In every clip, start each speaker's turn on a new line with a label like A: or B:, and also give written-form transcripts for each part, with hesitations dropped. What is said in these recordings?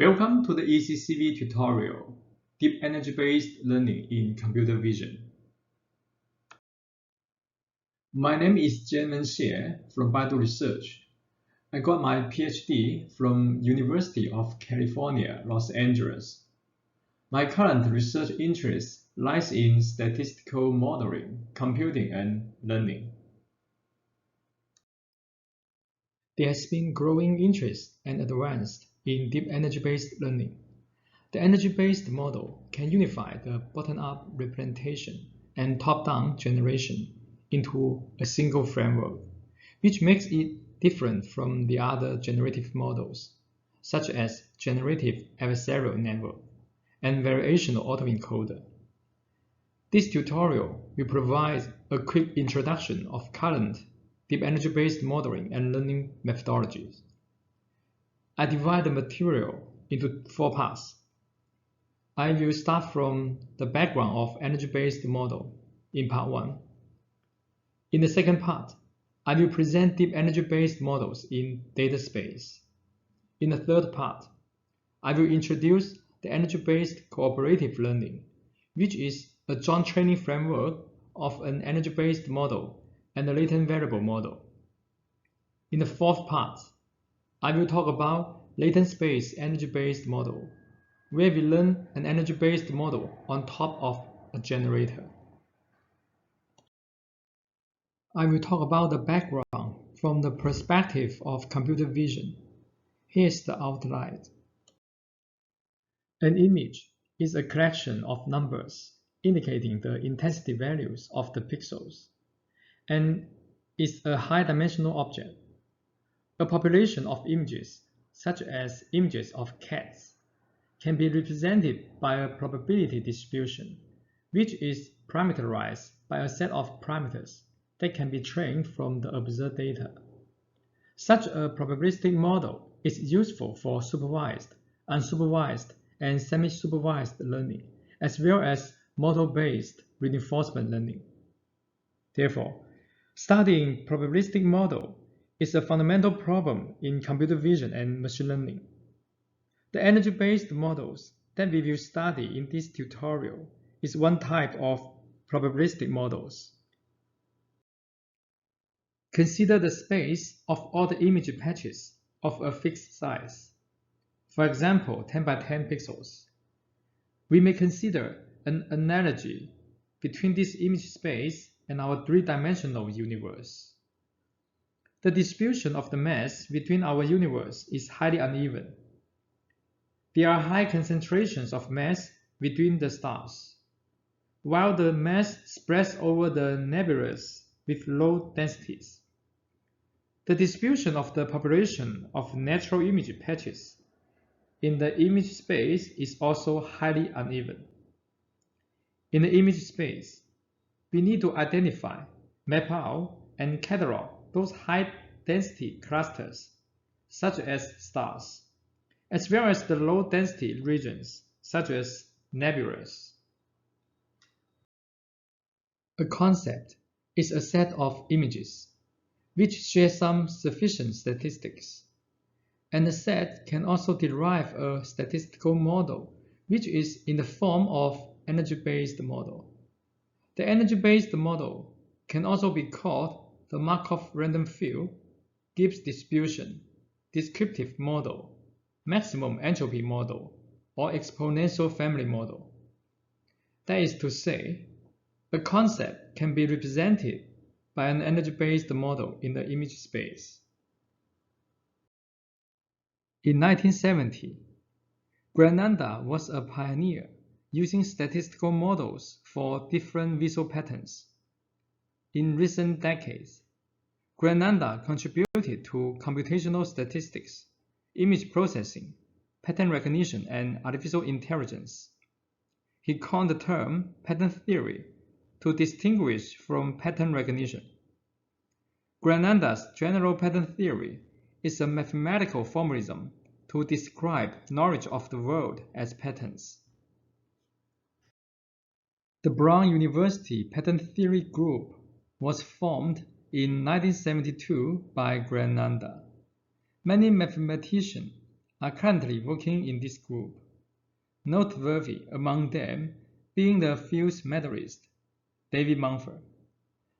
A: Welcome to the ECCV tutorial, Deep Energy-Based Learning in Computer Vision. My name is Jianwen Xie from Baidu Research. I got my PhD from University of California, Los Angeles. My current research interest lies in statistical modeling, computing, and learning. There has been growing interest and advance in deep energy-based learning. The energy-based model can unify the bottom-up representation and top-down generation into a single framework, which makes it different from the other generative models, such as generative adversarial network and variational autoencoder. This tutorial will provide a quick introduction of current deep energy-based modeling and learning methodologies. I divide the material into 4 parts. I will start from the background of energy-based model in part 1. In the second part, I will present deep energy-based models in data space. In the third part, I will introduce the energy-based cooperative learning, which is a joint training framework of an energy-based model and a latent variable model. In the fourth part, I will talk about latent space energy-based model, where we learn an energy-based model on top of a generator. I will talk about the background from the perspective of computer vision. Here's the outline. An image is a collection of numbers indicating the intensity values of the pixels, and is a high-dimensional object. A population of images, such as images of cats, can be represented by a probability distribution, which is parameterized by a set of parameters that can be trained from the observed data. Such a probabilistic model is useful for supervised, unsupervised, and semi-supervised learning, as well as model-based reinforcement learning. Therefore, studying probabilistic model is a fundamental problem in computer vision and machine learning. The energy-based models that we will study in this tutorial is one type of probabilistic models. Consider the space of all the image patches of a fixed size, for example 10 by 10 pixels. We may consider an analogy between this image space and our three-dimensional universe. The distribution of the mass between our universe is highly uneven. There are high concentrations of mass between the stars, while the mass spreads over the nebulas with low densities. The distribution of the population of natural image patches in the image space is also highly uneven. In the image space, we need to identify, map out, and catalog those high-density clusters, such as stars, as well as the low-density regions, such as nebulas. A concept is a set of images which share some sufficient statistics, and the set can also derive a statistical model which is in the form of energy-based model. The energy-based model can also be called the Markov random field, Gibbs distribution, descriptive model, maximum entropy model, or exponential family model. That is to say, a concept can be represented by an energy-based model in the image space. In 1970, Grananda was a pioneer using statistical models for different visual patterns. In recent decades, Grananda contributed to computational statistics, image processing, pattern recognition, and artificial intelligence. He coined the term pattern theory to distinguish from pattern recognition. Grananda's general pattern theory is a mathematical formalism to describe knowledge of the world as patterns. The Brown University Pattern Theory Group was formed in 1972 by Grananda. Many mathematicians are currently working in this group, noteworthy among them being the field's methodologist, David Mumford.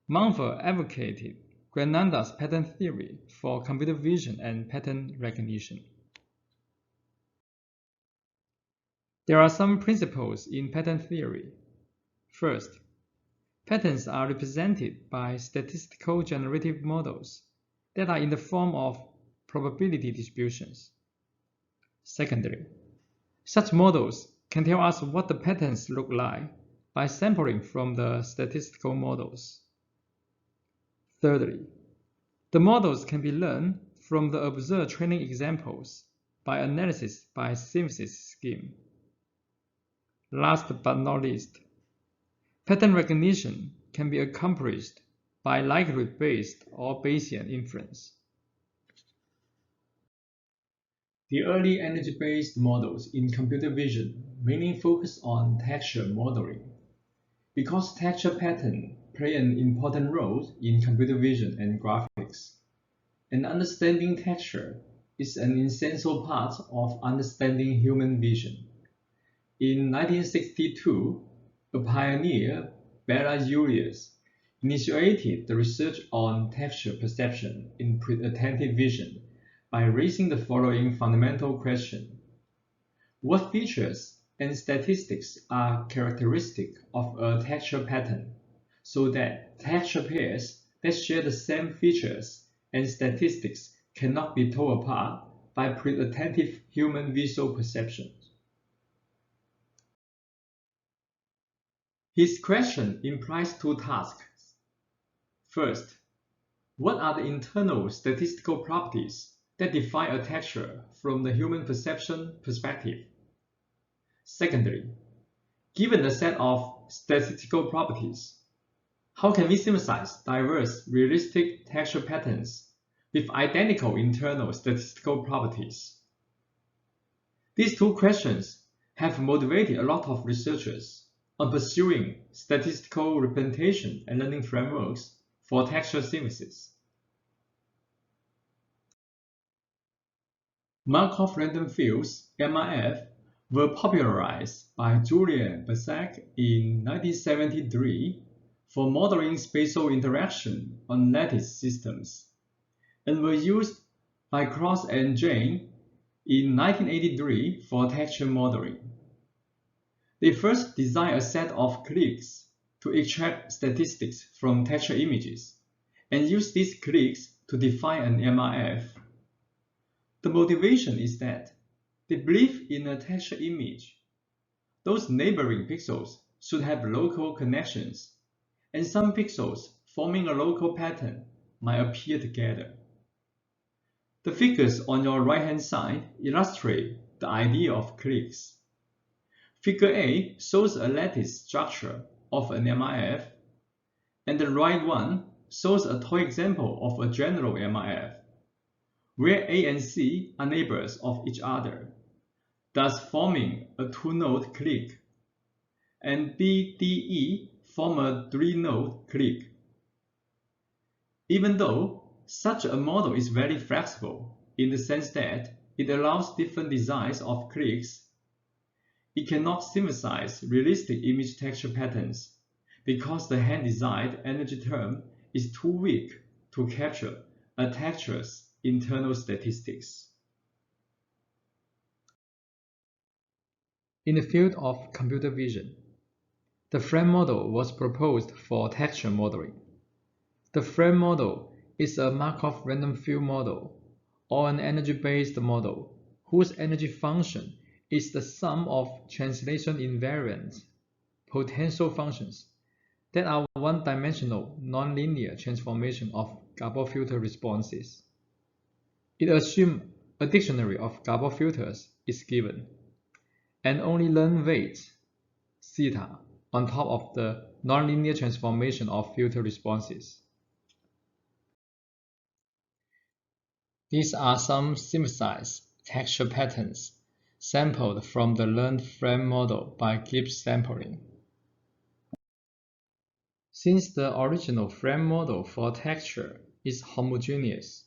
A: Mumford advocated Granada's pattern theory for computer vision and pattern recognition. There are some principles in pattern theory. First, patterns are represented by statistical generative models that are in the form of probability distributions. Secondly, such models can tell us what the patterns look like by sampling from the statistical models. Thirdly, the models can be learned from the observed training examples by analysis by synthesis scheme. Last but not least, pattern recognition can be accomplished by likelihood-based or Bayesian inference. The early energy-based models in computer vision mainly focus on texture modeling, because texture patterns play an important role in computer vision and graphics, and understanding texture is an essential part of understanding human vision. In 1962, a pioneer, Bela Julius, initiated the research on texture perception in pre-attentive vision by raising the following fundamental question: what features and statistics are characteristic of a texture pattern, so that texture pairs that share the same features and statistics cannot be told apart by pre-attentive human visual perception? His question implies two tasks. First, what are the internal statistical properties that define a texture from the human perception perspective? Secondly, given the set of statistical properties, how can we synthesize diverse realistic texture patterns with identical internal statistical properties? These two questions have motivated a lot of researchers on pursuing statistical representation and learning frameworks for texture synthesis. Markov random fields, MRF, were popularized by Julian Basak in 1973 for modeling spatial interaction on lattice systems, and were used by Cross and Jane in 1983 for texture modeling. They first designed a set of cliques to extract statistics from texture images and use these cliques to define an MRF. The motivation is that they believe in a texture image, those neighboring pixels should have local connections, and some pixels forming a local pattern might appear together. The figures on your right-hand side illustrate the idea of cliques. Figure A shows a lattice structure of an MRF, and the right one shows a toy example of a general MRF, where A and C are neighbors of each other, thus forming a two-node clique, and B, D, E form a three-node clique. Even though such a model is very flexible in the sense that it allows different designs of cliques, it cannot synthesize realistic image texture patterns because the hand-designed energy term is too weak to capture a texture's internal statistics. In the field of computer vision, the frame model was proposed for texture modeling. The frame model is a Markov random field model or an energy-based model whose energy function is the sum of translation invariant potential functions that are one-dimensional nonlinear transformation of Gabor filter responses. It assumes a dictionary of Gabor filters is given, and only learn weight, theta, on top of the nonlinear transformation of filter responses. These are some synthesized texture patterns sampled from the learned frame model by Gibbs sampling. Since the original frame model for texture is homogeneous,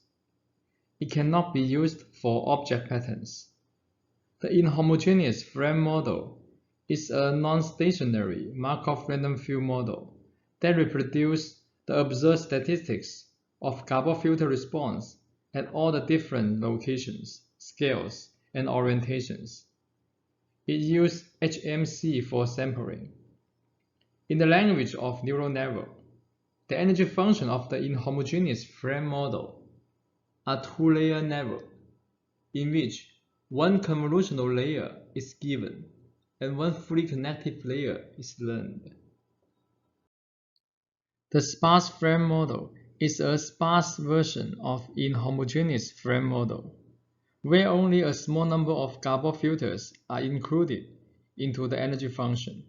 A: it cannot be used for object patterns The inhomogeneous frame model is a non-stationary Markov random field model that reproduces the observed statistics of Gabor filter response at all the different locations, scales, and orientations. It uses HMC for sampling. In the language of neural network, the energy function of the inhomogeneous frame model are two-layer network, in which one convolutional layer is given and one fully connective layer is learned. The sparse frame model is a sparse version of inhomogeneous frame model, where only a small number of Gabor filters are included into the energy function.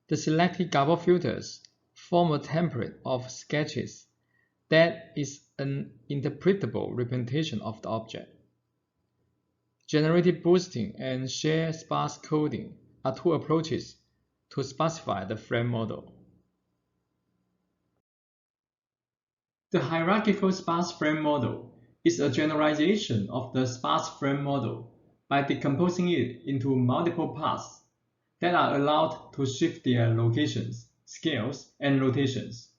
A: The selected Gabor filters form a template of sketches that is an interpretable representation of the object. Generative boosting and shared sparse coding are two approaches to specify the frame model. The hierarchical sparse frame model is a generalization of the sparse frame model by decomposing it into multiple parts that are allowed to shift their locations, scales, and rotations,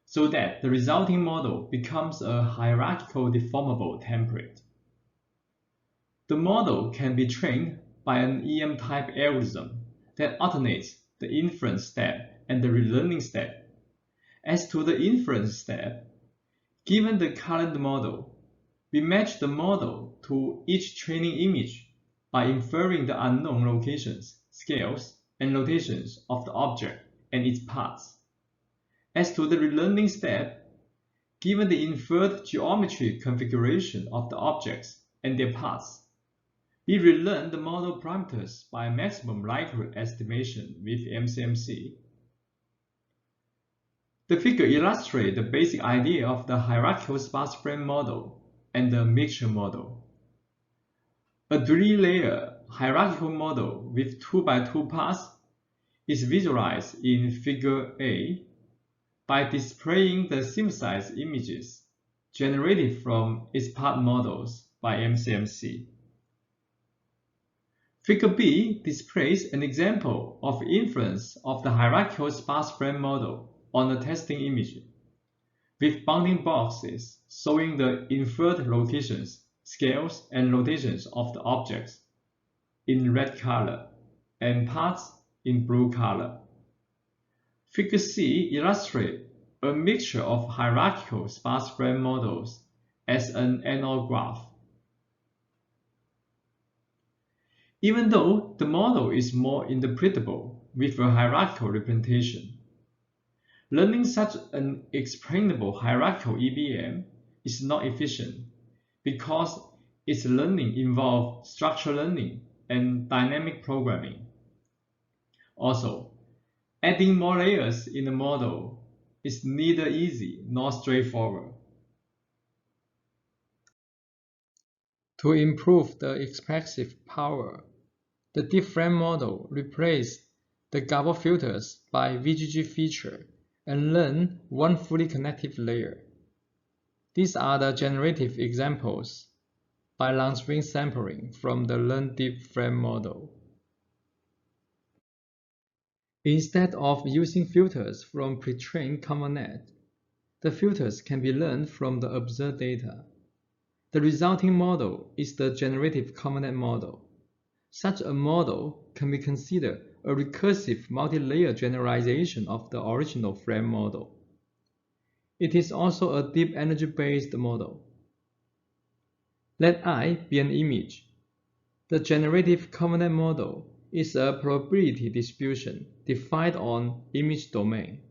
A: so that the resulting model becomes a hierarchical deformable template. The model can be trained by an EM-type algorithm that alternates the inference step and the relearning step. As to the inference step, given the current model, we match the model to each training image by inferring the unknown locations, scales, and rotations of the object and its parts. As to the relearning step, given the inferred geometric configuration of the objects and their parts, we relearn the model parameters by maximum likelihood estimation with MCMC. The figure illustrates the basic idea of the hierarchical sparse frame model and the mixture model. A three-layer hierarchical model with 2x2 parts is visualized in Figure A by displaying the synthesized images generated from its part models by MCMC. Figure B displays an example of inference of the hierarchical sparse frame model on a testing image, with bounding boxes showing the inferred locations, scales, and rotations of the objects in red color and parts in blue color. Figure C illustrates a mixture of hierarchical sparse frame models as an NO graph. Even though the model is more interpretable with a hierarchical representation, learning such an explainable hierarchical EBM is not efficient because its learning involves structured learning and dynamic programming. Also, adding more layers in the model is neither easy nor straightforward. To improve the expressive power, the deep frame model replaced the Gabor filters by VGG feature and learn one fully connective layer. These are the generative examples by long-string sampling from the learned deep frame model. Instead of using filters from pre-trained ConvNet, the filters can be learned from the observed data. The resulting model is the generative ConvNet model. Such a model can be considered a recursive multi-layer generalization of the original frame model. It is also a deep energy-based model. Let I be an image. The generative ConvNet model is a probability distribution defined on image domain.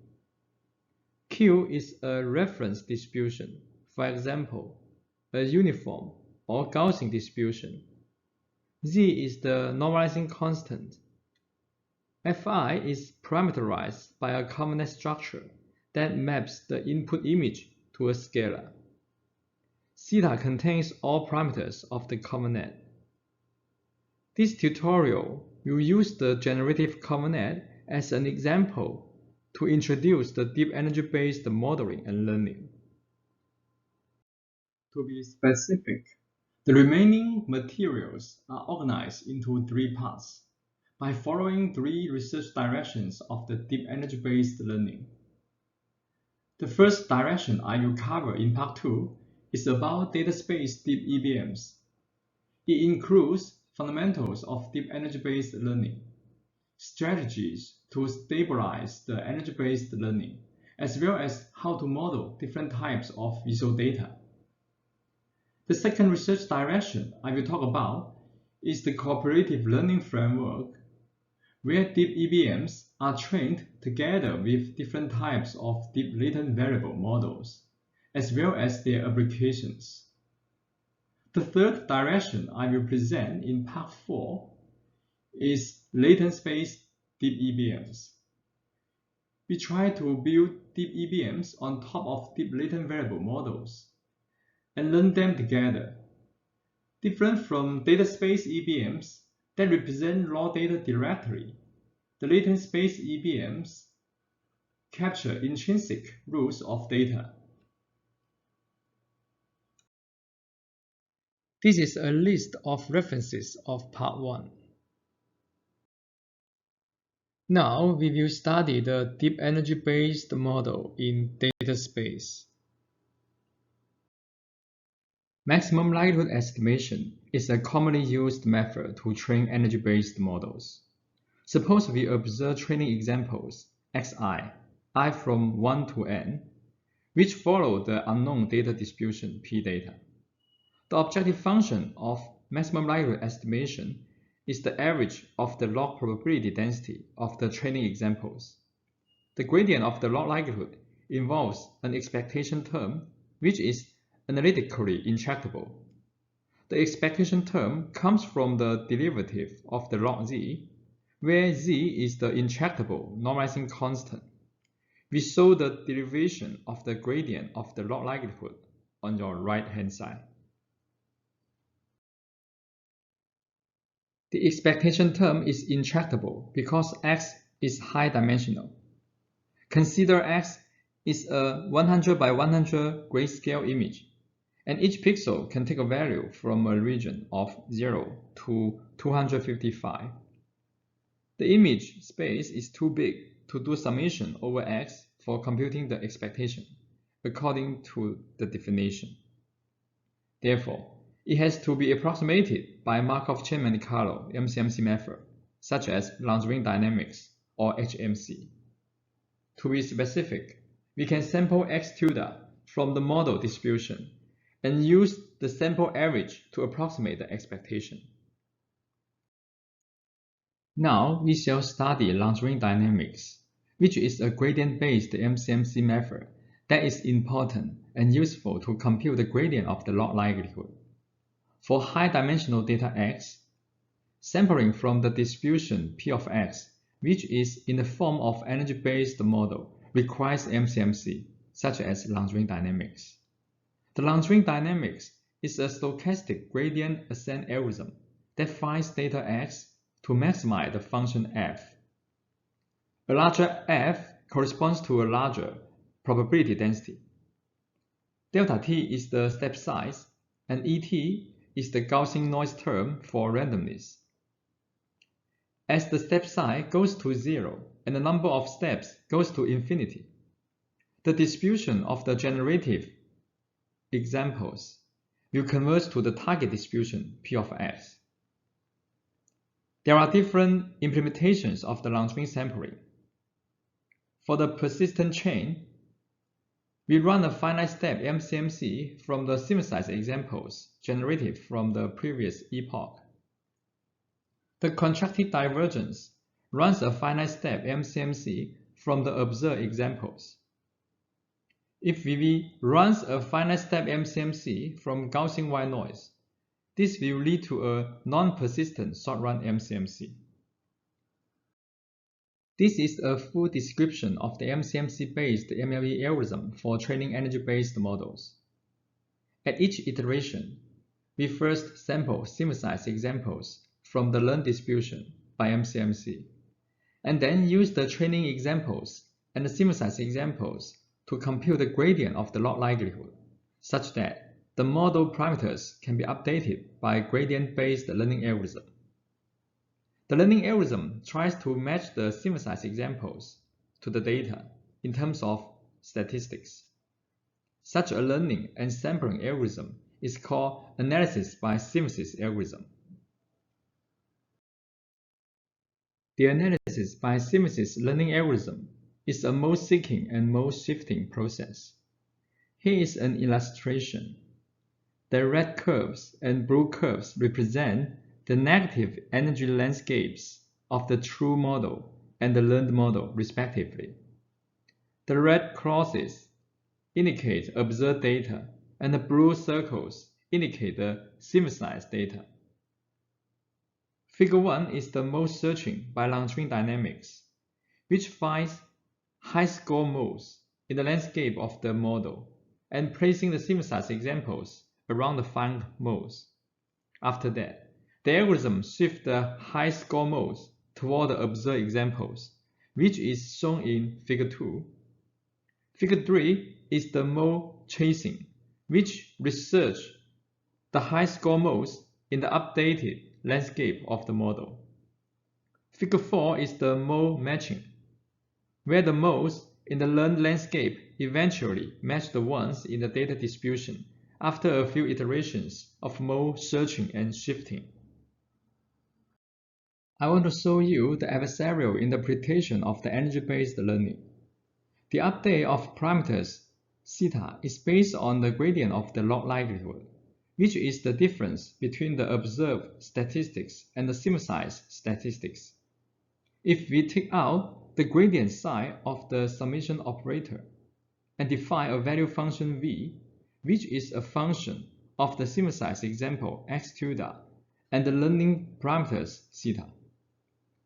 A: Q is a reference distribution, for example, a uniform or Gaussian distribution. Z is the normalizing constant. Fi is parameterized by a ConvNet structure that maps the input image to a scalar. Theta contains all parameters of the ConvNet. This tutorial will use the generative ConvNet as an example to introduce the deep energy-based modeling and learning. To be specific, The remaining materials are organized into 3 parts by following 3 research directions of the deep energy-based learning. The first direction I will cover in Part 2 is about data space deep EBMs. It includes fundamentals of deep energy-based learning, strategies to stabilize the energy-based learning, as well as how to model different types of visual data. The second research direction I will talk about is the cooperative learning framework, where deep EBMs are trained together with different types of deep latent variable models, as well as their applications. The third direction I will present in Part 4 is latent space deep EBMs. We try to build deep EBMs on top of deep latent variable models and learn them together. Different from data space EBMs that represent raw data directly, the latent space EBMs capture intrinsic rules of data. This is a list of references of Part 1. Now we will study the deep energy-based model in data space. Maximum likelihood estimation is a commonly used method to train energy-based models. Suppose we observe training examples xi, I from 1 to n, which follow the unknown data distribution p data. The objective function of maximum likelihood estimation is the average of the log probability density of the training examples. The gradient of the log likelihood involves an expectation term which is analytically intractable. The expectation term comes from the derivative of the log z, where z is the intractable normalizing constant. We show the derivation of the gradient of the log likelihood on your right-hand side. The expectation term is intractable because x is high-dimensional. Consider x is a 100 by 100 grayscale image, and each pixel can take a value from a region of 0 to 255. The image space is too big to do summation over x for computing the expectation, according to the definition. Therefore, it has to be approximated by Markov chain Monte Carlo MCMC method, such as Langevin dynamics or HMC. To be specific, we can sample x tilde from the model distribution and use the sample average to approximate the expectation. Now we shall study Langevin dynamics, which is a gradient-based MCMC method that is important and useful to compute the gradient of the log likelihood. For high-dimensional data x, sampling from the distribution P of x, which is in the form of energy-based model, requires MCMC, such as Langevin dynamics. The Langevin dynamics is a stochastic gradient ascent algorithm that finds data x to maximize the function f. A larger f corresponds to a larger probability density. Delta t is the step size, and Et is the Gaussian noise term for randomness. As the step size goes to 0 and the number of steps goes to infinity, the distribution of the generative examples will converge to the target distribution P of x. There are different implementations of the Langevin sampling. For the persistent chain, we run a finite step MCMC from the synthesized examples generated from the previous epoch. The contracted divergence runs a finite step MCMC from the observed examples. If VV runs a finite step MCMC from Gaussian white noise, this will lead to a non-persistent short-run MCMC. This is a full description of the MCMC-based MLE algorithm for training energy-based models. At each iteration, we first sample synthesized examples from the learned distribution by MCMC, and then use the training examples and the synthesized examples to compute the gradient of the log likelihood, such that the model parameters can be updated by gradient-based learning algorithm. The learning algorithm tries to match the synthesized examples to the data in terms of statistics. Such a learning and sampling algorithm is called analysis by synthesis algorithm. The analysis by synthesis learning algorithm is a mode-seeking and mode-shifting process. Here is an illustration. The red curves and blue curves represent the negative energy landscapes of the true model and the learned model, respectively. The red crosses indicate observed data, and the blue circles indicate the synthesized data. Figure 1 is the mode searching by Langevin dynamics, which finds high-score modes in the landscape of the model and placing the synthesized examples around the found modes. After that, the algorithm shifts the high-score modes toward the observed examples, which is shown in Figure 2. Figure 3 is the mode chasing, which researches the high-score modes in the updated landscape of the model. Figure 4 is the mode matching, where the modes in the learned landscape eventually match the ones in the data distribution after a few iterations of mode searching and shifting. I want to show you the adversarial interpretation of the energy-based learning. The update of parameters theta is based on the gradient of the log likelihood, which is the difference between the observed statistics and the synthesized statistics. If we take out the gradient side of the summation operator and define a value function v, which is a function of the synthesized example x tilde and the learning parameters theta,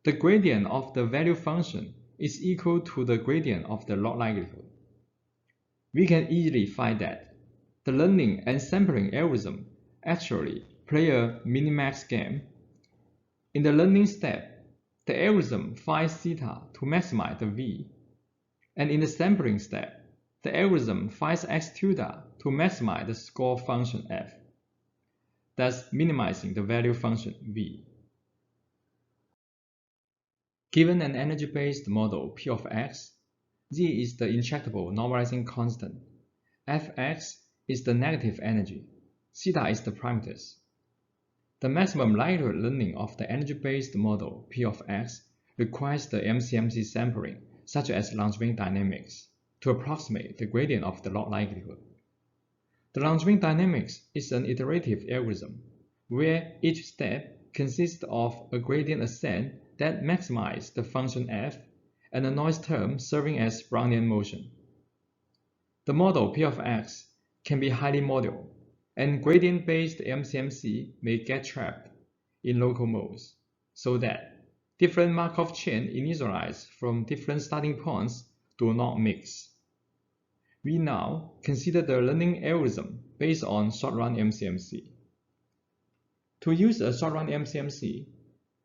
A: the gradient of the value function is equal to the gradient of the log likelihood. We can easily find that the learning and sampling algorithm actually play a minimax game. In the learning step, the algorithm finds theta to maximize the v, and in the sampling step, the algorithm finds x tilde to maximize the score function f, thus minimizing the value function v. Given an energy-based model P of x, z is the intractable normalizing constant, fx is the negative energy, theta is the parameters. The maximum likelihood learning of the energy-based model P of x requires the MCMC sampling, such as Langevin dynamics, to approximate the gradient of the log likelihood. The Langevin dynamics is an iterative algorithm, where each step consists of a gradient ascent that maximizes the function f and a noise term serving as Brownian motion. The model P of x can be highly modular, and gradient-based MCMC may get trapped in local modes, so that different Markov chains initialized from different starting points do not mix. We now consider the learning algorithm based on short-run MCMC. To use a short-run MCMC,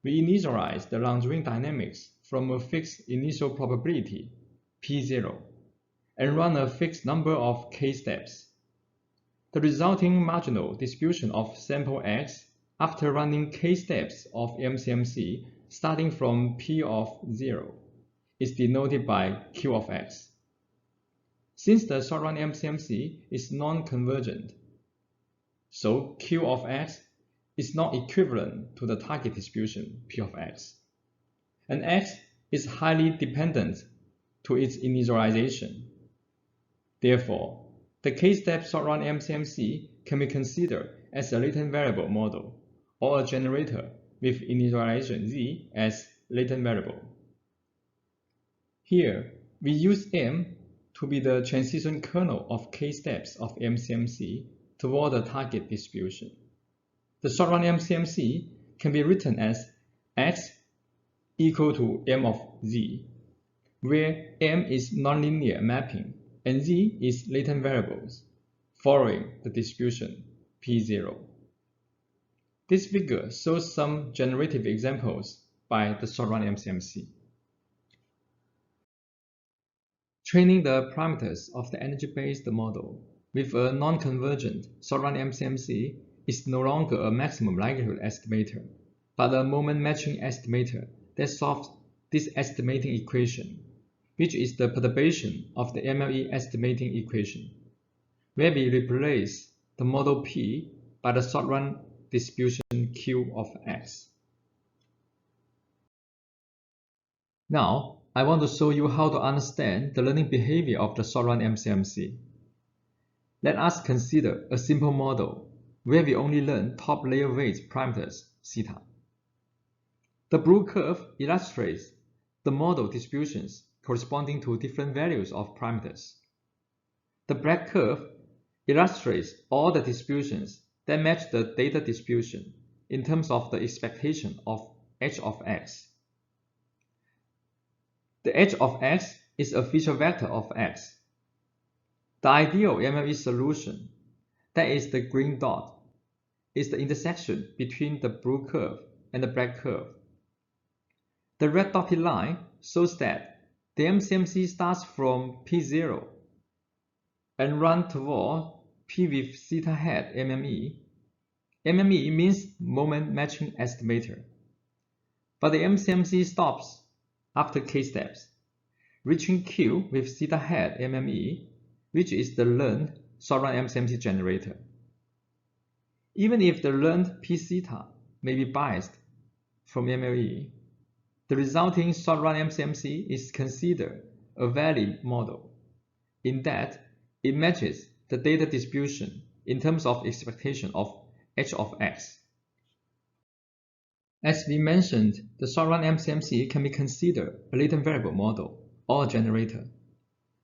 A: we initialize the Langevin dynamics from a fixed initial probability, P0, and run a fixed number of k steps. The resulting marginal distribution of sample x after running k steps of MCMC starting from P of 0 is denoted by Q of x. Since the short-run MCMC is non-convergent, so Q of x is not equivalent to the target distribution P of x, and x is highly dependent to its initialization. Therefore, the k-step short-run MCMC can be considered as a latent variable model or a generator with initialization z as latent variable. Here, we use M to be the transition kernel of k steps of MCMC toward the target distribution. The short-run MCMC can be written as x equal to M of z, where M is nonlinear mapping and z is latent variables, following the distribution P0. This figure shows some generative examples by the short-run MCMC. Training the parameters of the energy-based model with a non-convergent short-run MCMC is no longer a maximum likelihood estimator, but a moment matching estimator that solves this estimating equation, which is the perturbation of the MLE estimating equation, where we replace the model P by the short-run distribution Q of X. Now, I want to show you how to understand the learning behavior of the short-run MCMC. Let us consider a simple model where we only learn top layer weight parameters theta. The blue curve illustrates the model distributions corresponding to different values of parameters. The black curve illustrates all the distributions that match the data distribution in terms of the expectation of h of x. The h of x is a feature vector of x. The ideal MLE solution, that is the green dot, is the intersection between the blue curve and the black curve. The red dotted line shows that the MCMC starts from P0 and runs toward P with theta hat MME. MME means moment matching estimator. But the MCMC stops after k steps, reaching Q with theta hat MME, which is the learned short-run MCMC generator. Even if the learned P theta may be biased from MLE, the resulting short-run MCMC is considered a valid model, in that it matches the data distribution in terms of expectation of h of x. As we mentioned, the short-run MCMC can be considered a latent variable model or a generator.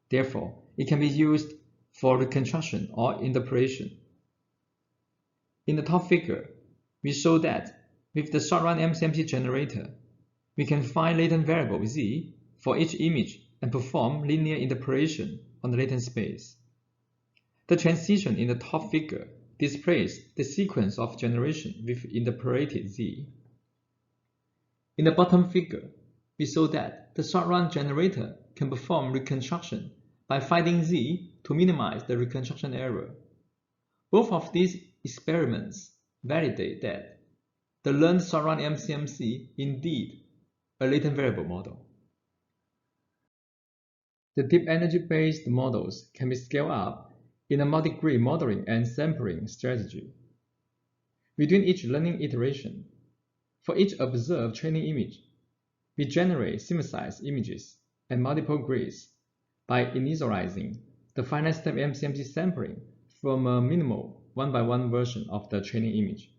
A: Therefore, it can be used for reconstruction or interpolation. In the top figure, we show that with the short-run MCMC generator, we can find latent variable z for each image and perform linear interpolation on the latent space. The transition in the top figure displays the sequence of generation with interpolated z. In the bottom figure, we show that the short-run generator can perform reconstruction by finding z to minimize the reconstruction error. Both of these experiments validate that the learned short-run MCMC indeed a latent variable model. The deep energy-based models can be scaled up in a multi-grid modeling and sampling strategy. Between each learning iteration, for each observed training image, we generate synthesized images and multiple grids by initializing the finite step MCMC sampling from a minimal 1x1 version of the training image.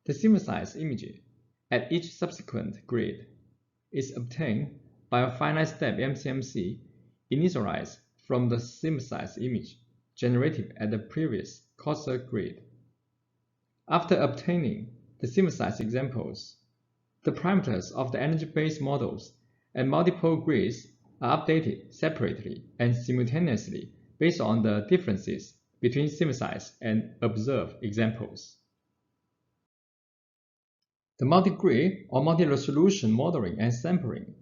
A: The synthesized image at each subsequent grid is obtained by a finite step MCMC initialized from the synthesized image generated at the previous coarser grid. After obtaining the synthesized examples, the parameters of the energy-based models and multiple grids are updated separately and simultaneously based on the differences between synthesized and observed examples. The multi-grid or multi-resolution modeling and sampling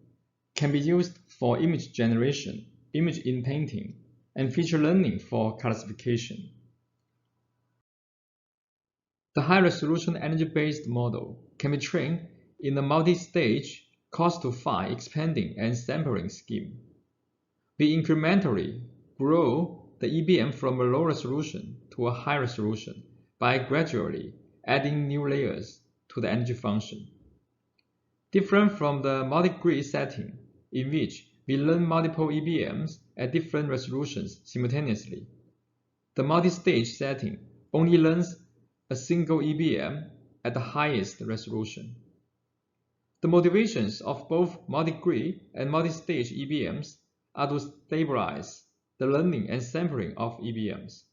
A: can be used for image generation, image indenting, and feature learning for classification. The high-resolution energy-based model can be trained in a multi-stage cos-to-phi expanding and sampling scheme. We incrementally grow the EBM from a low resolution to a high resolution by gradually adding new layers to the energy function. Different from the multi-grid setting, in which we learn multiple EBMs at different resolutions simultaneously, the multi-stage setting only learns a single EBM at the highest resolution. The motivations of both multi-grid and multi-stage EBMs are to stabilize the learning and sampling of EBMs.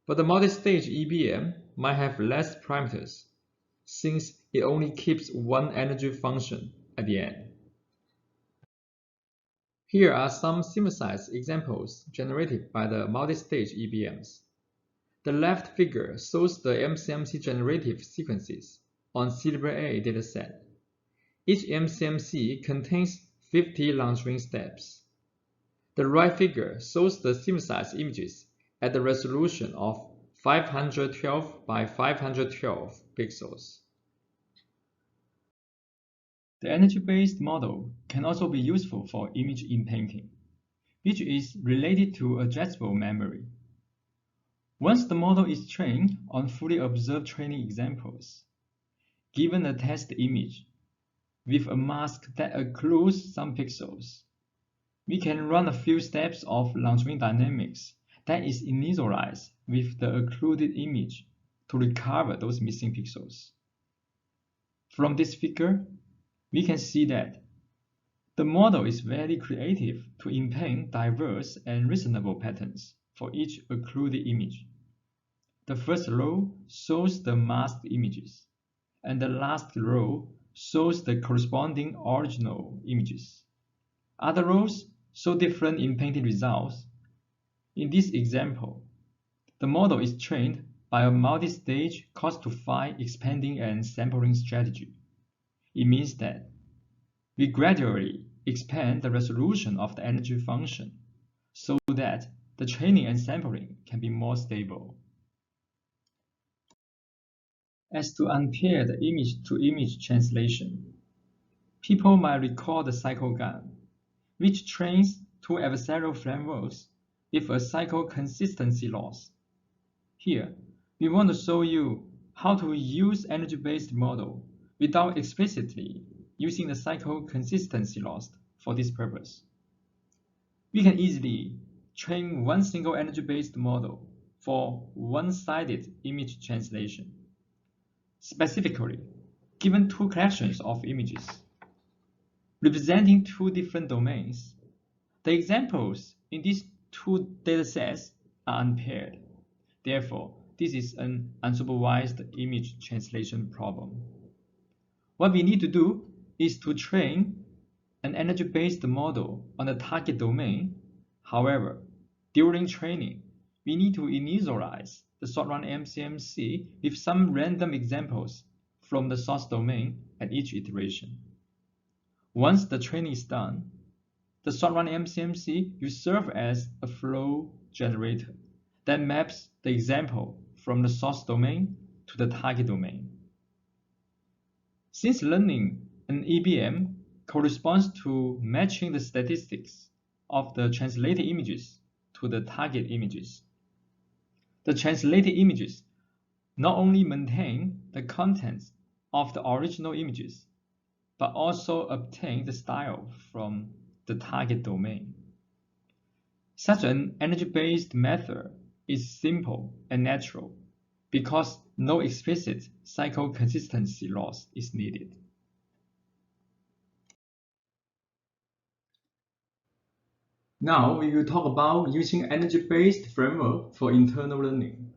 A: But the multi-stage EBM might have less parameters, since it only keeps one energy function at the end. Here are some synthesized examples generated by the multi-stage EBMs. The left figure shows the MCMC generative sequences on CAA dataset. Each MCMC contains 50 long string steps. The right figure shows the synthesized images at the resolution of 512 by 512 pixels. The energy-based model can also be useful for image inpainting, which is related to addressable memory. Once the model is trained on fully observed training examples, given a test image with a mask that occludes some pixels, we can run a few steps of Langevin dynamics that is initialized with the occluded image to recover those missing pixels. From this figure, we can see that the model is very creative to inpaint diverse and reasonable patterns for each occluded image. The first row shows the masked images, and the last row shows the corresponding original images. Other rows show different inpainted results. In this example, the model is trained by a multi-stage cost-to-find expanding and sampling strategy. It means that we gradually expand the resolution of the energy function so that the training and sampling can be more stable. As to unpair the image-to-image translation, people might recall the cycle gun, which trains two adversarial frameworks with a cycle consistency loss. Here, we want to show you how to use energy-based model without explicitly using the cycle consistency loss for this purpose. We can easily train one single energy-based model for one-sided image translation. Specifically, given two collections of images representing two different domains, the examples in these two datasets are unpaired. Therefore, this is an unsupervised image translation problem. What we need to do is to train an energy-based model on the target domain. However, during training, we need to initialize the short-run MCMC with some random examples from the source domain at each iteration. Once the training is done, the short-run MCMC will serve as a flow generator that maps the example from the source domain to the target domain. Since learning an EBM corresponds to matching the statistics of the translated images to the target images, the translated images not only maintain the contents of the original images, but also obtain the style from the target domain. Such an energy-based method is simple and natural because no explicit cycle consistency loss is needed. Now we will talk about using energy-based framework for internal learning.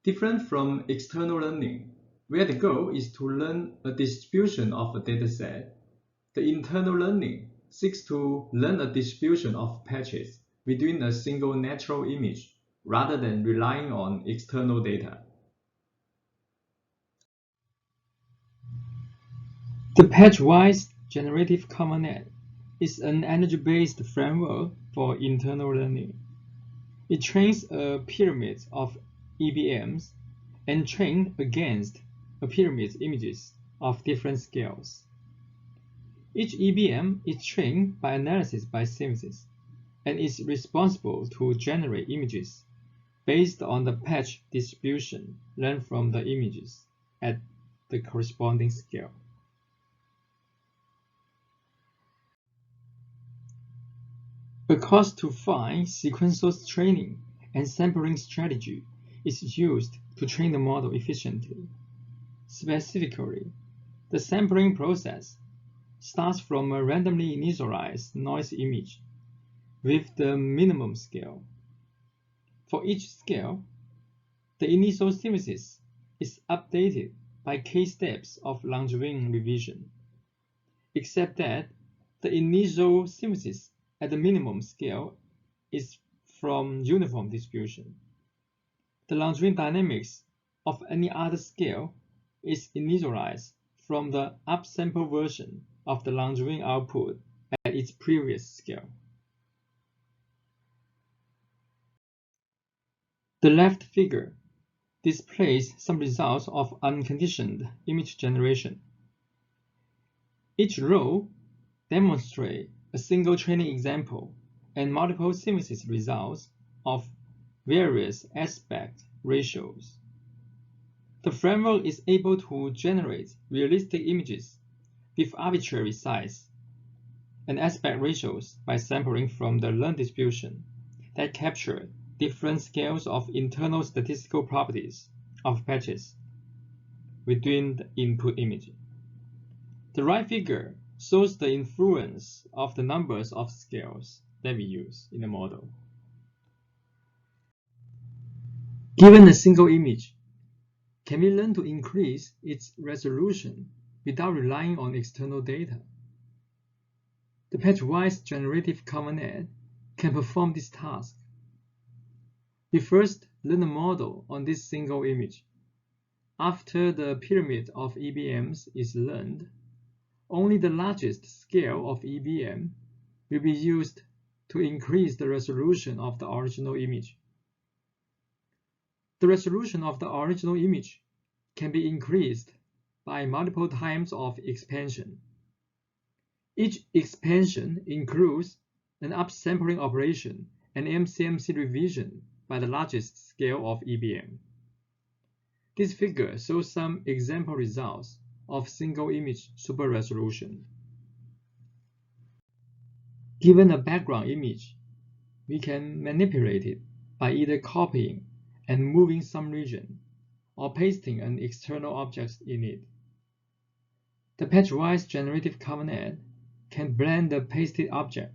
A: Different from external learning, where the goal is to learn a distribution of a dataset, the internal learning seeks to learn a distribution of patches within a single natural image rather than relying on external data. The patch-wise generative common-net is an energy-based framework for internal learning. It trains a pyramid of EBMs and trained against a pyramid images of different scales. Each EBM is trained by analysis by synthesis and is responsible to generate images based on the patch distribution learned from the images at the corresponding scale. A cost-to-find sequential training and sampling strategy is used to train the model efficiently. Specifically, the sampling process starts from a randomly initialized noise image with the minimum scale. For each scale, the initial synthesis is updated by k steps of Langevin revision, except that the initial synthesis at the minimum scale is from uniform distribution. The Langevin dynamics of any other scale is initialized from the upsample version of the Langevin output at its previous scale. The left figure displays some results of unconditioned image generation. Each row demonstrates a single training example and multiple synthesis results of various aspect ratios. The framework is able to generate realistic images with arbitrary size and aspect ratios by sampling from the learned distribution that capture different scales of internal statistical properties of patches within the input image. The right figure shows the influence of the numbers of scales that we use in the model. Given a single image, can we learn to increase its resolution without relying on external data? The patch-wise generative common-net can perform this task. We first learn a model on this single image. After the pyramid of EBMs is learned, only the largest scale of EBM will be used to increase the resolution of the original image. The resolution of the original image can be increased by multiple times of expansion. Each expansion includes an upsampling operation and MCMC revision by the largest scale of EBM. This figure shows some example results of single image super resolution. Given a background image, we can manipulate it by either copying and moving some region or pasting an external object in it. The patch-wise generative common-net can blend the pasted object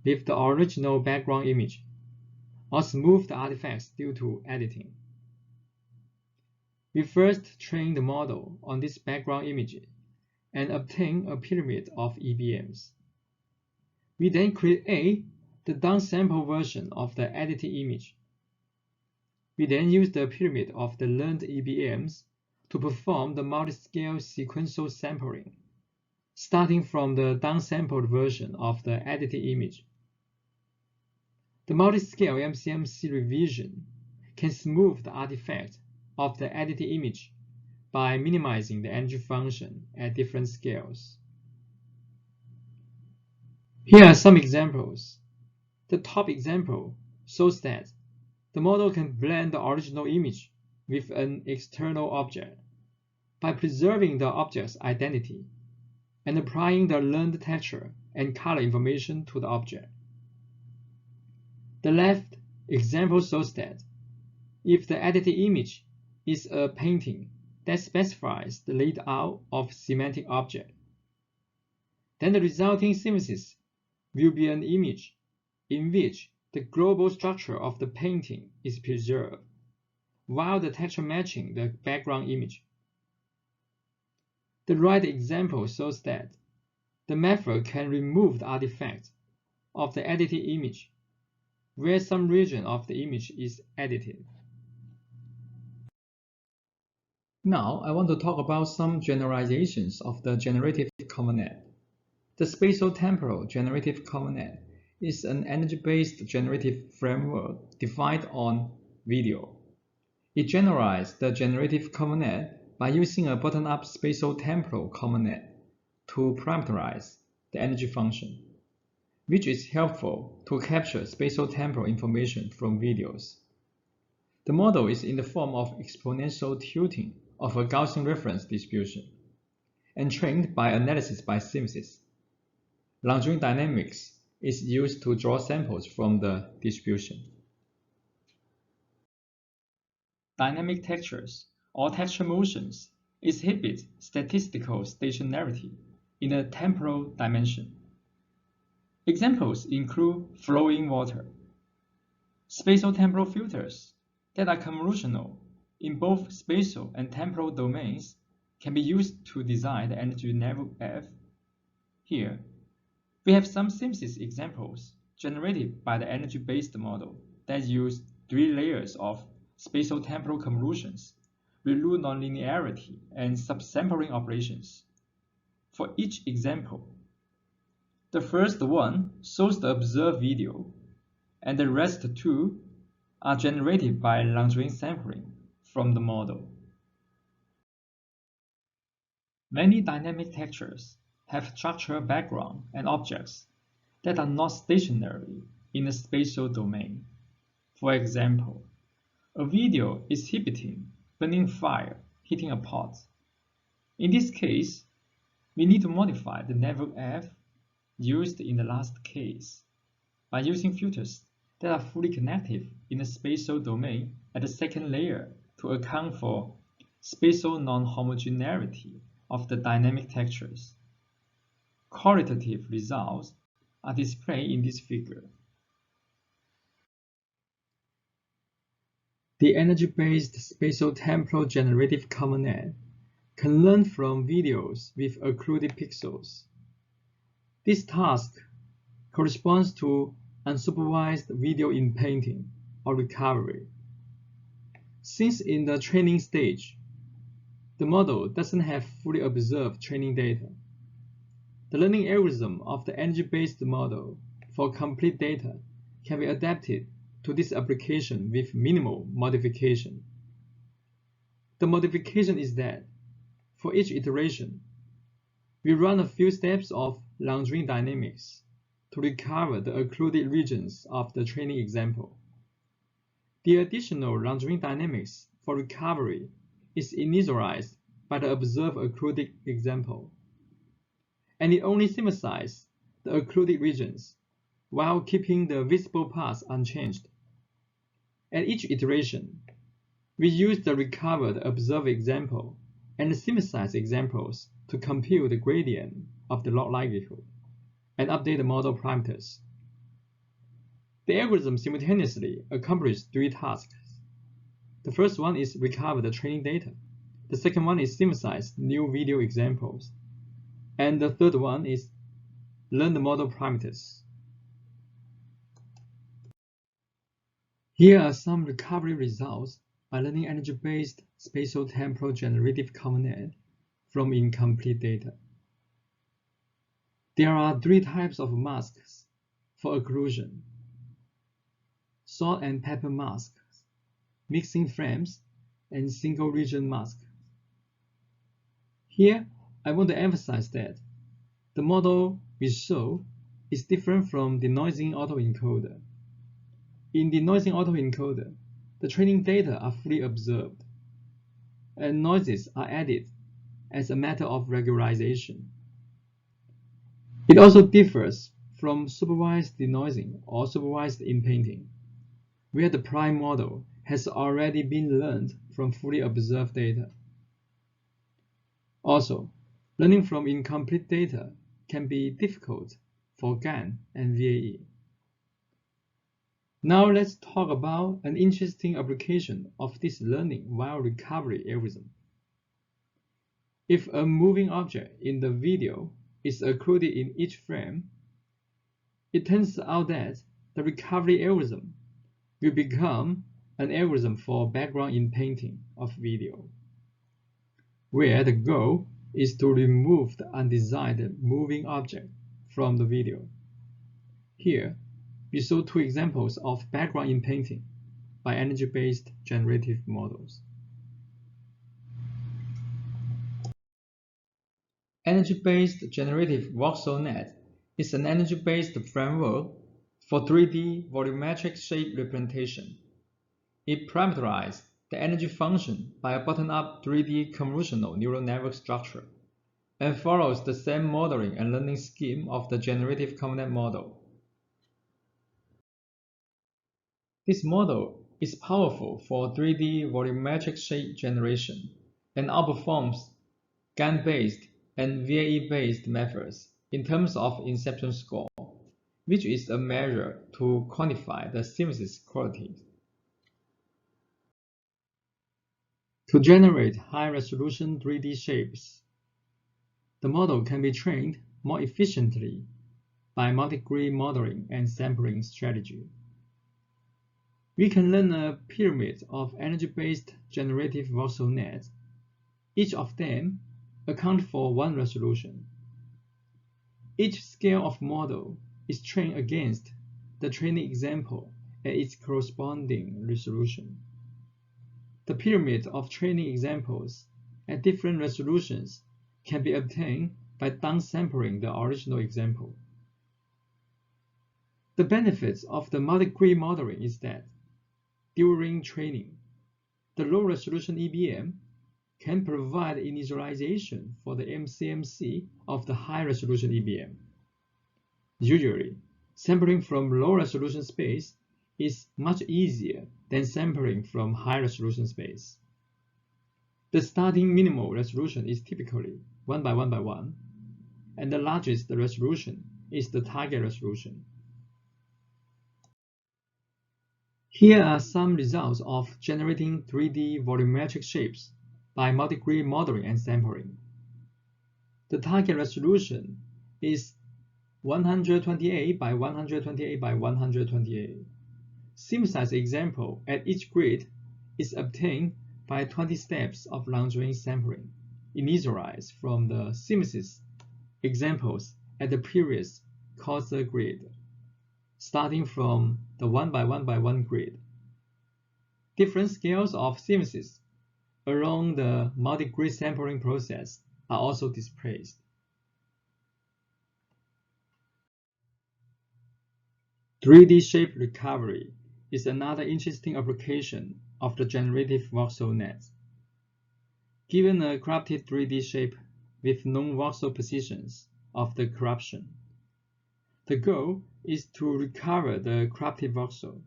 A: with the original background image or smooth the artifacts due to editing. We first train the model on this background image and obtain a pyramid of EBMs. We then create the downsample version of the edited image. We then use the pyramid of the learned EBMs to perform the multi-scale sequential sampling, starting from the downsampled version of the edited image. The multi-scale MCMC revision can smooth the artifact of the edited image by minimizing the energy function at different scales. Here are some examples. The top example shows that the model can blend the original image with an external object by preserving the object's identity and applying the learned texture and color information to the object. The left example shows that if the edited image is a painting that specifies the layout of semantic object, then the resulting synthesis will be an image in which the global structure of the painting is preserved, while the texture matching the background image. The right example shows that the method can remove the artifact of the edited image where some region of the image is edited. Now, I want to talk about some generalizations of the generative common-net. The spatial-temporal generative common-net is an energy-based generative framework defined on video. It generalizes the generative common-net by using a bottom-up spatial-temporal common-net to parameterize the energy function, which is helpful to capture spatial-temporal information from videos. The model is in the form of exponential tilting of a Gaussian reference distribution and trained by analysis by synthesis. Longitudinal dynamics is used to draw samples from the distribution. Dynamic textures or texture motions exhibit statistical stationarity in a temporal dimension. Examples include flowing water, spatial-temporal filters that are convolutional in both spatial and temporal domains can be used to design the energy level F. Here, we have some synthesis examples generated by the energy-based model that use 3 layers of spatial-temporal convolutions with rule nonlinearity and subsampling operations. For each example, the first one shows the observed video, and the rest two are generated by long-range sampling from the model. Many dynamic textures have structural background and objects that are not stationary in the spatial domain. For example, a video exhibiting burning fire hitting a pot. In this case, we need to modify the network F used in the last case by using filters that are fully connective in the spatial domain at the second layer to account for spatial non-homogeneity of the dynamic textures. Qualitative results are displayed in this figure. The energy-based spatial temporal generative common net can learn from videos with occluded pixels. This task corresponds to unsupervised video in painting or recovery. Since in the training stage, the model doesn't have fully observed training data, the learning algorithm of the energy-based model for complete data can be adapted to this application with minimal modification. The modification is that, for each iteration, we run a few steps of long-range dynamics to recover the occluded regions of the training example. The additional long-range dynamics for recovery is initialized by the observed occluded example, and it only synthesizes the occluded regions while keeping the visible paths unchanged. At each iteration, we use the recovered observed example and synthesized examples to compute the gradient of the log likelihood and update the model parameters. The algorithm simultaneously accomplishes three tasks. The first one is recover the training data. The second one is synthesize new video examples. And the third one is learn the model parameters. Here are some recovery results by learning energy-based spatial temporal generative common net from incomplete data. There are three types of masks for occlusion: salt and pepper masks, mixing frames, and single region masks. Here, I want to emphasize that the model we show is different from the denoising autoencoder. In the denoising autoencoder, the training data are fully observed, and noises are added as a matter of regularization. It also differs from supervised denoising or supervised inpainting, where the prime model has already been learned from fully observed data. Also, learning from incomplete data can be difficult for GAN and VAE. Now let's talk about an interesting application of this learning while recovery algorithm. If a moving object in the video is occluded in each frame, it turns out that the recovery algorithm will become an algorithm for background in painting of video, where the goal is to remove the undesired moving object from the video. Here, we saw two examples of background in painting by energy-based generative models. Energy-based generative voxel net is an energy-based framework for 3D volumetric shape representation. It parameterizes the energy function by a bottom-up 3D convolutional neural network structure and follows the same modeling and learning scheme of the generative common net model. This model is powerful for 3D volumetric shape generation and outperforms GAN-based and VAE-based methods in terms of inception score, which is a measure to quantify the synthesis quality. To generate high-resolution 3D shapes, the model can be trained more efficiently by multi-grid modeling and sampling strategy. We can learn a pyramid of energy-based generative voxel nets. Each of them accounts for one resolution. Each scale of model is trained against the training example at its corresponding resolution. The pyramid of training examples at different resolutions can be obtained by downsampling the original example. The benefits of the multi-grid modeling is that during training, the low-resolution EBM can provide initialization for the MCMC of the high-resolution EBM. Usually, sampling from low-resolution space is much easier than sampling from high-resolution space. The starting minimal resolution is typically 1 by 1 by 1, and the largest resolution is the target resolution. Here are some results of generating 3D volumetric shapes by multi-grid modeling and sampling. The target resolution is 128 by 128 by 128. Sim-size example at each grid is obtained by 20 steps of Langevin sampling, initialized from the sim-size examples at the previous cursor grid, starting from the 1 by 1 by 1 grid. Different scales of sim-size along the multi-grid sampling process are also displayed. "3D shape recovery" is another interesting application of the generative voxel net. Given a corrupted 3D shape with known voxel positions of the corruption, the goal is to recover the corrupted voxel.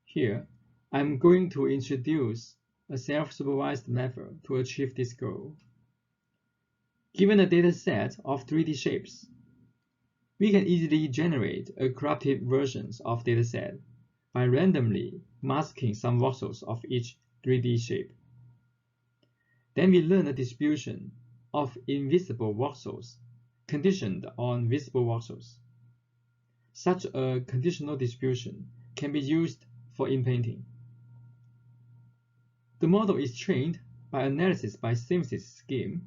A: Here, I'm going to introduce a self-supervised method to achieve this goal. Given a dataset of 3D shapes, we can easily generate a corrupted versions of dataset by randomly masking some voxels of each 3D shape. Then we learn a distribution of invisible voxels conditioned on visible voxels. Such a conditional distribution can be used for inpainting. The model is trained by analysis by sim-size scheme,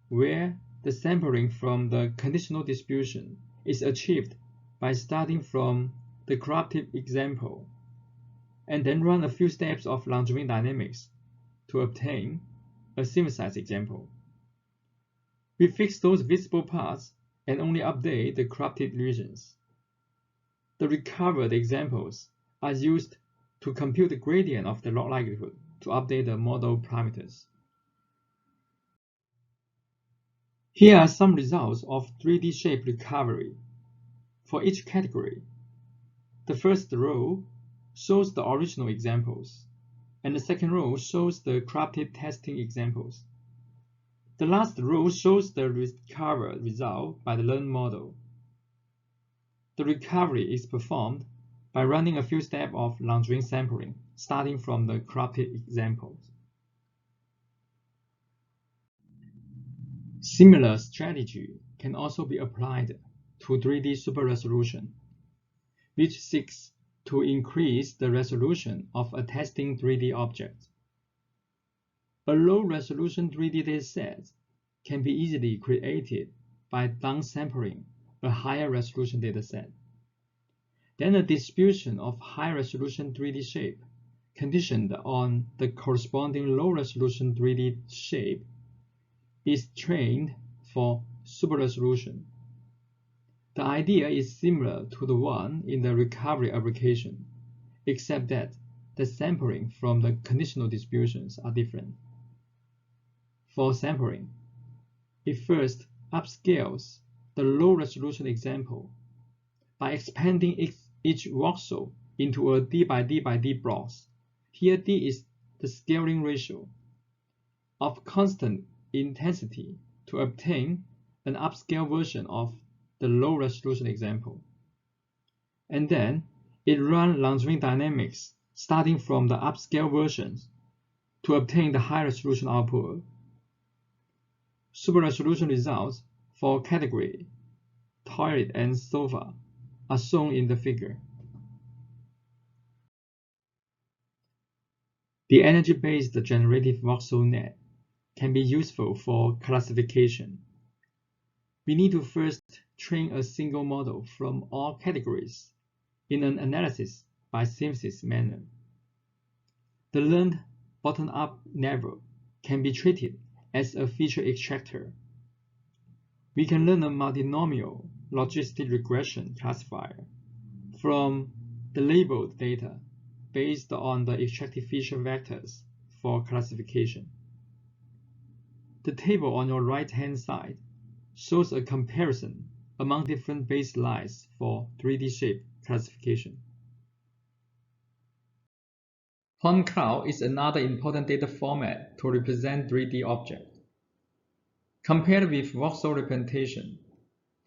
A: where the sampling from the conditional distribution is achieved by starting from the corrupted example and then run a few steps of Langevin dynamics to obtain a sim-size example. We fix those visible parts and only update the corrupted regions. The recovered examples are used to compute the gradient of the log likelihood to update the model parameters. Here are some results of 3D shape recovery for each category. The first row shows the original examples, and the second row shows the corrupted testing examples. The last row shows the recovered result by the learned model. The recovery is performed by running a few steps of Langevin sampling, starting from the corrupted examples. Similar strategy can also be applied to 3D super resolution, which seeks to increase the resolution of a testing 3D object. A low-resolution 3D dataset can be easily created by downsampling a higher resolution dataset. Then a distribution of high-resolution 3D shape conditioned on the corresponding low-resolution 3D shape is trained for super resolution. The idea is similar to the one in the recovery application, except that the sampling from the conditional distributions are different. For sampling, it first upscales the low-resolution example by expanding each voxel into a d by d by d blocks. Here d is the scaling ratio of constant intensity to obtain an upscale version of the low-resolution example. And then it runs Langevin dynamics starting from the upscale versions to obtain the high-resolution output. Super-resolution results for category, toilet, and sofa are shown in the figure. The energy-based generative voxel net can be useful for classification. We need to first train a single model from all categories in an analysis by synthesis manner. The learned bottom-up network can be treated as a feature extractor. We can learn a multinomial logistic regression classifier from the labeled data based on the extracted feature vectors for classification. The table on your right-hand side shows a comparison among different baselines for 3D shape classification. Point cloud is another important data format to represent 3D objects. Compared with voxel representation,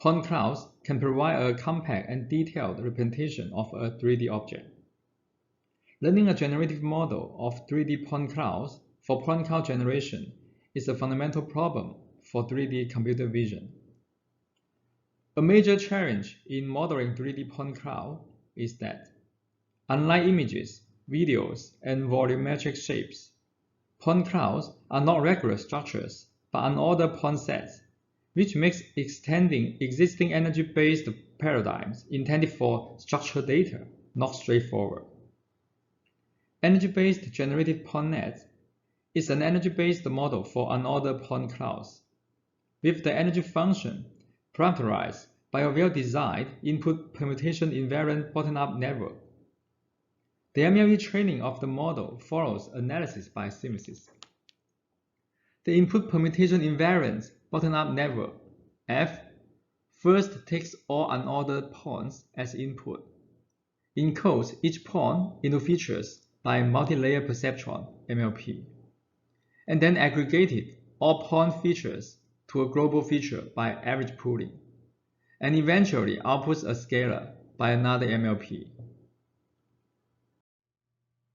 A: point clouds can provide a compact and detailed representation of a 3D object. Learning a generative model of 3D point clouds for point cloud generation is a fundamental problem for 3D computer vision. A major challenge in modeling 3D point cloud is that, unlike images, videos, and volumetric shapes, point clouds are not regular structures but unordered point sets, which makes extending existing energy-based paradigms intended for structured data not straightforward. Energy-based generative point net is an energy-based model for unordered point clouds, with the energy function parameterized by a well-designed input permutation invariant bottom-up network. The MLE training of the model follows analysis by synthesis. The input permutation invariant bottom-up network, F, first takes all unordered points as input, encodes each point into features by multi-layer perceptron, MLP, and then aggregated all point features to a global feature by average pooling, and eventually outputs a scalar by another MLP.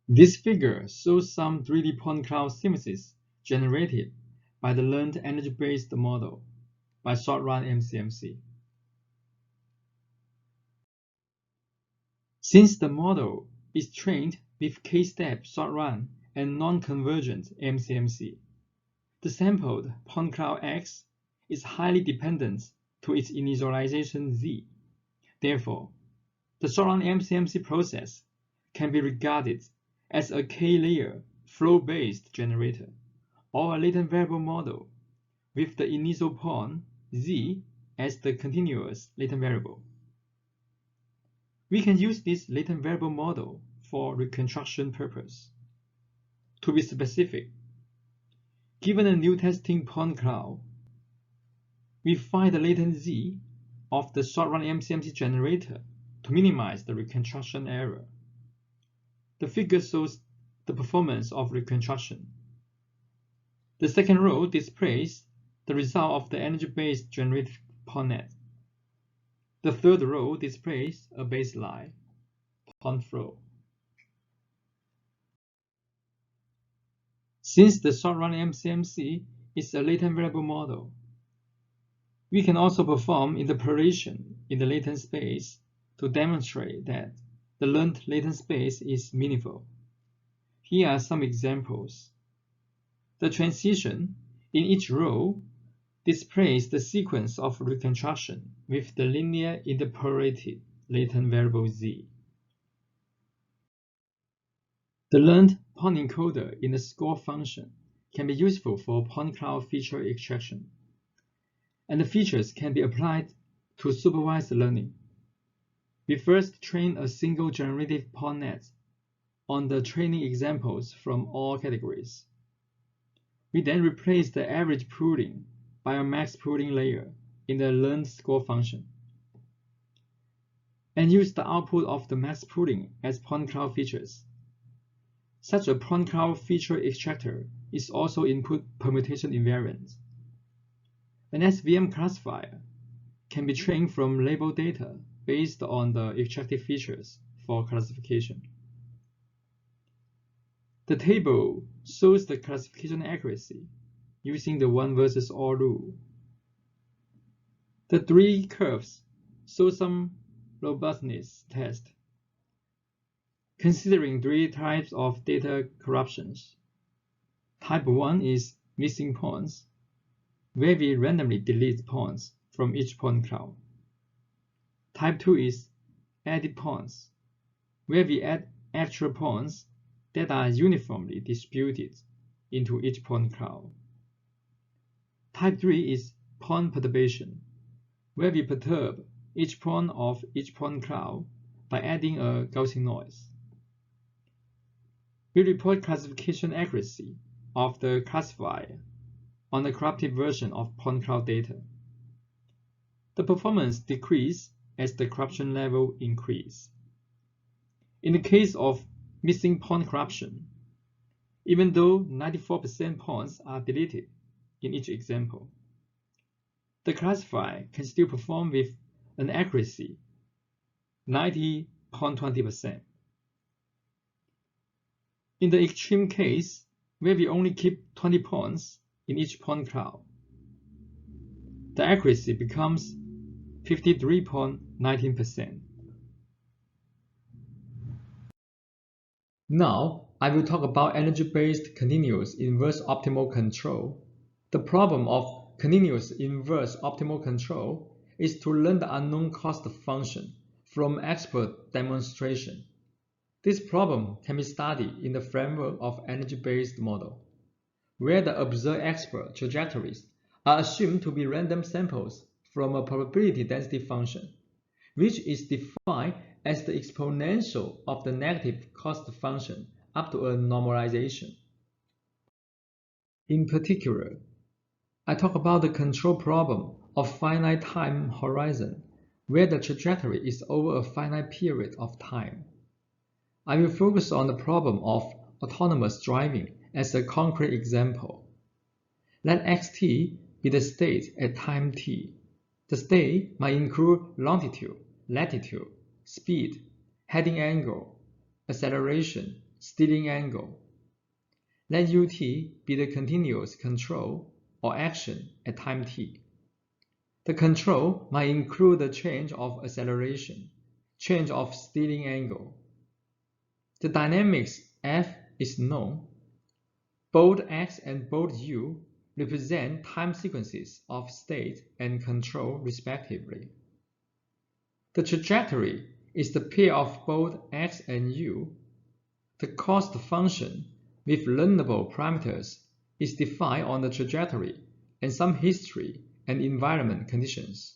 A: This figure shows some 3D point cloud synthesis generated by the learned energy-based model by short-run MCMC. Since the model is trained with k-step short-run and non-convergent MCMC, the sampled point cloud X is highly dependent to its initialization Z. Therefore, the short-run MCMC process can be regarded as a k-layer flow-based generator or a latent variable model with the initial point Z as the continuous latent variable. We can use this latent variable model for reconstruction purpose. To be specific, given a new testing point cloud, we find the latent Z of the short-run MCMC generator to minimize the reconstruction error. The figure shows the performance of reconstruction. The second row displays the result of the energy-based generative point net. The third row displays a baseline point flow. Since the short-run MCMC is a latent variable model, we can also perform interpolation in the latent space to demonstrate that the learned latent space is meaningful. Here are some examples. The transition in each row displays the sequence of reconstruction with the linear interpolated latent variable Z. The learned point encoder in the score function can be useful for point cloud feature extraction, and the features can be applied to supervised learning. We first train a single generative point net on the training examples from all categories. We then replace the average pooling by a max pooling layer in the learned score function, and use the output of the max pooling as point cloud features. Such a point cloud feature extractor is also input permutation invariant. An SVM classifier can be trained from labeled data based on the extracted features for classification. The table shows the classification accuracy using the 1 versus all rule. The three curves show some robustness test, considering three types of data corruptions. Type 1 is missing points, where we randomly delete points from each point cloud. Type 2 is added points, where we add actual points that are uniformly distributed into each point cloud. Type 3 is point perturbation, where we perturb each point of each point cloud by adding a Gaussian noise. We report classification accuracy of the classifier on the corrupted version of point cloud data. The performance decreases as the corruption level increases. In the case of missing point corruption, even though 94% points are deleted in each example, the classifier can still perform with an accuracy 90.20%. In the extreme case, where we only keep 20 points in each point cloud, the accuracy becomes 53.19%. Now, I will talk about energy-based continuous inverse optimal control. The problem of continuous inverse optimal control is to learn the unknown cost function from expert demonstration. This problem can be studied in the framework of energy-based model, where the observed expert trajectories are assumed to be random samples from a probability density function, which is defined as the exponential of the negative cost function up to a normalization. In particular, I talk about the control problem of finite time horizon, where the trajectory is over a finite period of time. I will focus on the problem of autonomous driving as a concrete example. Let xt be the state at time t. The state might include longitude, latitude, speed, heading angle, acceleration, steering angle. Let ut be the continuous control or action at time t. The control might include the change of acceleration, change of steering angle. The dynamics F is known. Bold X and bold U represent time sequences of state and control respectively. The trajectory is the pair of both X and U. The cost function with learnable parameters is defined on the trajectory and some history and environment conditions.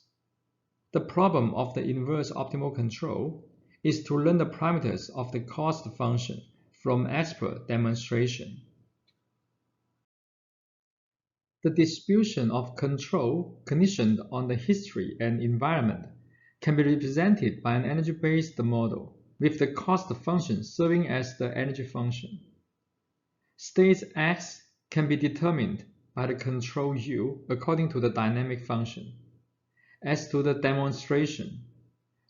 A: The problem of the inverse optimal control is to learn the parameters of the cost function from expert demonstration. The distribution of control conditioned on the history and environment can be represented by an energy-based model with the cost function serving as the energy function. State X can be determined by the control U according to the dynamic function. As to the demonstration,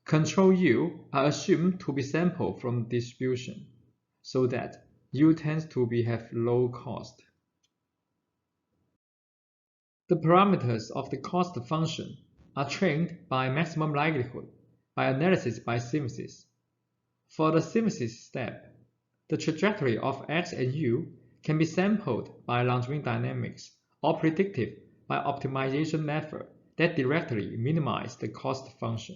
A: control U are assumed to be sampled from the distribution, so that U tends to have low cost. The parameters of the cost function are trained by maximum likelihood by analysis by synthesis. For the synthesis step, the trajectory of X and U can be sampled by Langevin dynamics or predicted by optimization method that directly minimize the cost function.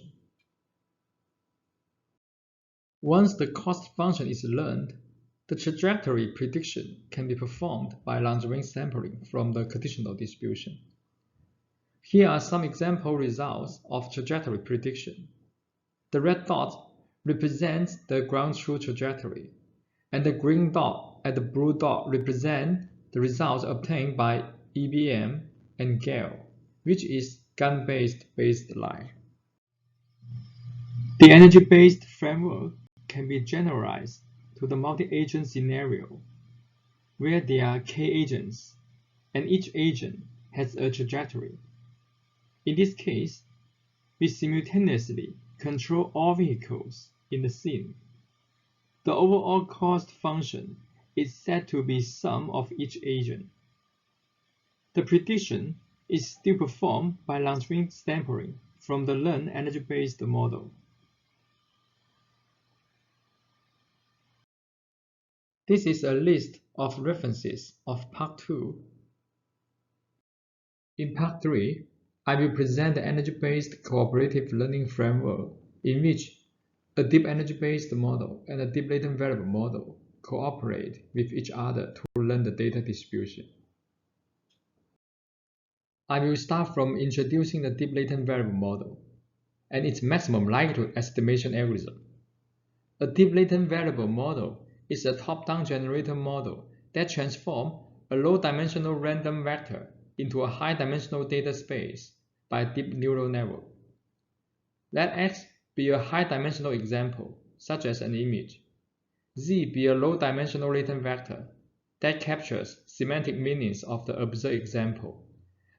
A: Once the cost function is learned, the trajectory prediction can be performed by Langevin sampling from the conditional distribution. Here are some example results of trajectory prediction. The red dot represents the ground truth trajectory, and the green dot and the blue dot represent the results obtained by EBM and GALE, which is gun-based baseline. The energy-based framework can be generalized to the multi-agent scenario, where there are k agents, and each agent has a trajectory. In this case, we simultaneously control all vehicles in the scene. The overall cost function is said to be sum of each agent. The prediction is still performed by Langevin sampling from the learned energy-based model. This is a list of references of Part 2. In Part 3, I will present the energy-based cooperative learning framework, in which A deep energy-based model and a deep latent variable model cooperate with each other to learn the data distribution. I will start from introducing the deep latent variable model and its maximum likelihood estimation algorithm. A deep latent variable model is a top-down generator model that transforms a low-dimensional random vector into a high-dimensional data space by a deep neural network. Let X be a high-dimensional example, such as an image. Z be a low-dimensional latent vector that captures semantic meanings of the observed example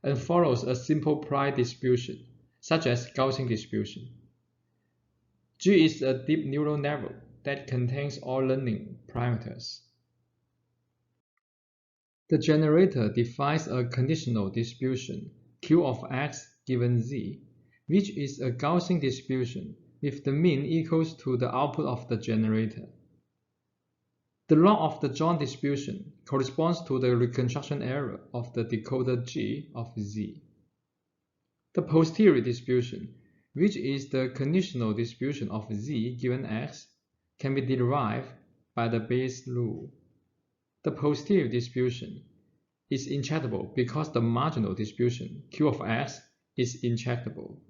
A: and follows a simple prior distribution, such as Gaussian distribution. G is a deep neural network that contains all learning parameters. The generator defines a conditional distribution Q of X given Z, which is a Gaussian distribution with the mean equals to the output of the generator. The log of the joint distribution corresponds to the reconstruction error of the decoder G of Z. The posterior distribution, which is the conditional distribution of Z given X, can be derived by the Bayes rule. The posterior distribution is intractable because the marginal distribution Q of X is intractable.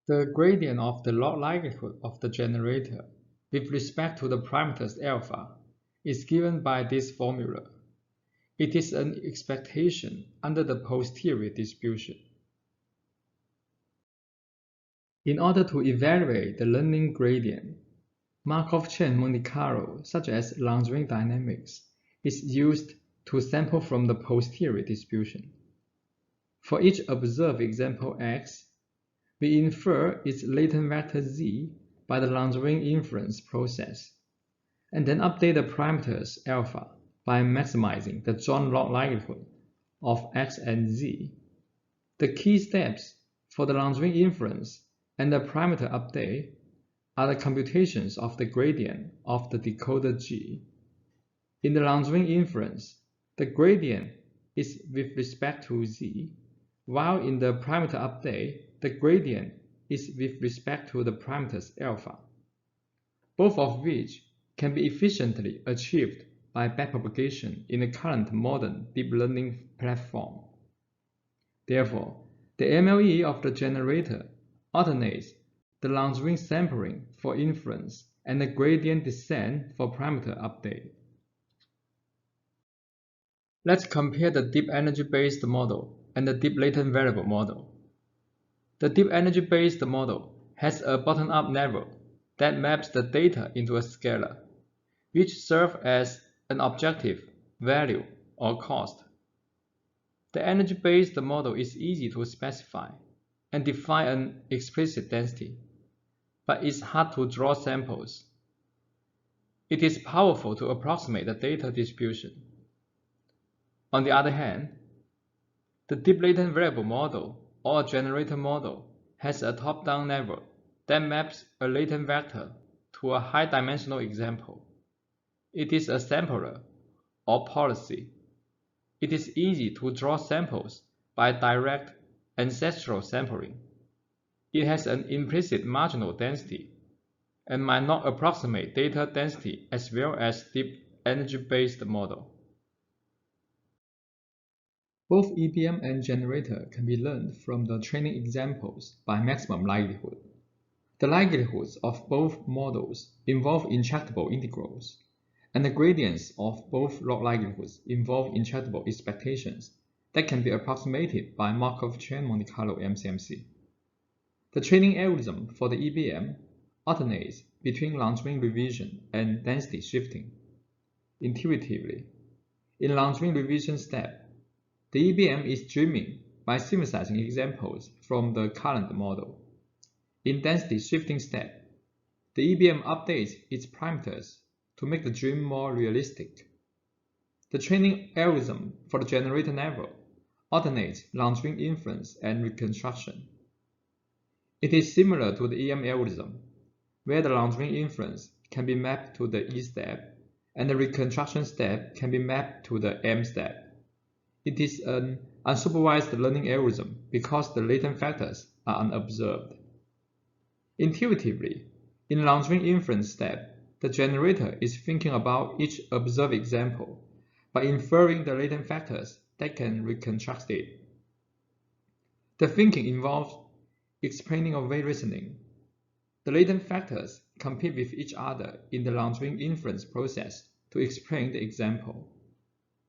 A: The gradient of the log likelihood of the generator with respect to the parameters alpha is given by this formula. It is an expectation under the posterior distribution. In order to evaluate the learning gradient, Markov chain Monte Carlo, such as Langevin dynamics, is used to sample from the posterior distribution. For each observed example X, we infer its latent vector Z by the Langevin inference process, and then update the parameters alpha by maximizing the joint log likelihood of X and Z. The key steps for the Langevin inference and the parameter update are the computations of the gradient of the decoder G. In the Langevin inference, the gradient is with respect to Z, while in the parameter update, the gradient is with respect to the parameters alpha, both of which can be efficiently achieved by backpropagation in the current modern deep learning platform. Therefore, the MLE of the generator alternates the Langevin sampling for inference and the gradient descent for parameter update. Let's compare the deep energy-based model and the deep latent variable model. The deep energy-based model has a bottom-up network that maps the data into a scalar, which serves as an objective, value, or cost. The energy-based model is easy to specify and define an explicit density, but it's hard to draw samples. It is powerful to approximate the data distribution. On the other hand, the deep latent variable model or a generator model has a top-down network that maps a latent vector to a high-dimensional example. It is a sampler or policy. It is easy to draw samples by direct ancestral sampling. It has an implicit marginal density and might not approximate data density as well as deep energy-based model. Both EBM and generator can be learned from the training examples by maximum likelihood. The likelihoods of both models involve intractable integrals, and the gradients of both log likelihoods involve intractable expectations that can be approximated by Markov chain Monte Carlo MCMC. The training algorithm for the EBM alternates between Langevin revision and density shifting. Intuitively, in Langevin revision step, the EBM is dreaming by synthesizing examples from the current model. In density shifting step, the EBM updates its parameters to make the dream more realistic. The training algorithm for the generator network alternates Langevin inference and reconstruction. It is similar to the EM algorithm, where the Langevin inference can be mapped to the E step, and the reconstruction step can be mapped to the M step. It is an unsupervised learning algorithm because the latent factors are unobserved. Intuitively, in long-range inference step, the generator is thinking about each observed example by inferring the latent factors that can reconstruct it. The thinking involves explaining away reasoning. The latent factors compete with each other in the long-range inference process to explain the example.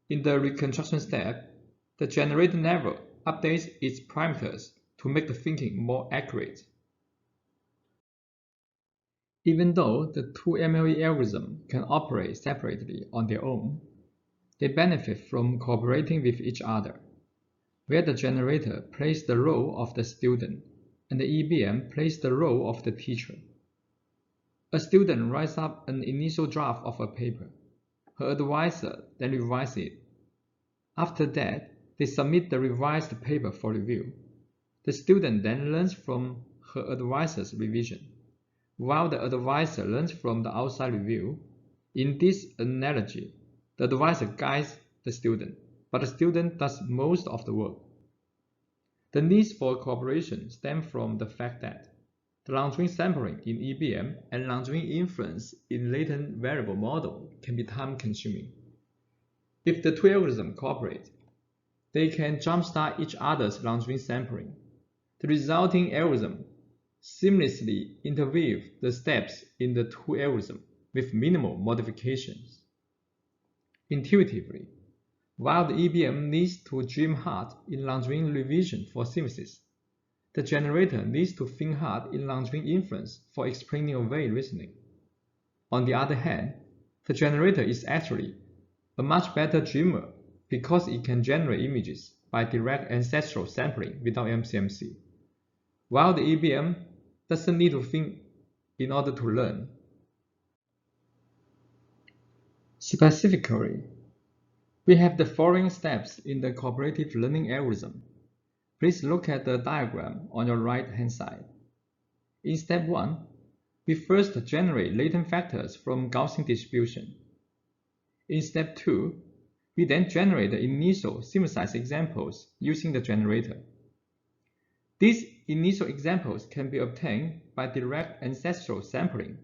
A: In the reconstruction step, the generator never updates its parameters to make the thinking more accurate. Even though the two MLE algorithms can operate separately on their own, they benefit from cooperating with each other, where the generator plays the role of the student and the EBM plays the role of the teacher. A student writes up an initial draft of a paper. Her advisor then revises it. After that, they submit the revised paper for review. The student then learns from her advisor's revision, while the advisor learns from the outside review. In this analogy, the advisor guides the student, but the student does most of the work. The needs for cooperation stem from the fact that the long-range sampling in EBM and long-range inference in latent variable model can be time-consuming. If the two algorithms cooperate, they can jumpstart each other's long-range sampling. The resulting algorithm seamlessly interweave the steps in the two algorithms with minimal modifications. Intuitively, while the EBM needs to dream hard in long-range revision for synthesis, the generator needs to think hard in long-range inference for explaining away reasoning. On the other hand, the generator is actually a much better dreamer because it can generate images by direct ancestral sampling without MCMC, while the EBM doesn't need to think in order to learn. Specifically, we have the following steps in the cooperative learning algorithm. Please look at the diagram on your right-hand side. In step 1, we first generate latent factors from Gaussian distribution. In step 2, we then generate the initial synthesized examples using the generator. These initial examples can be obtained by direct ancestral sampling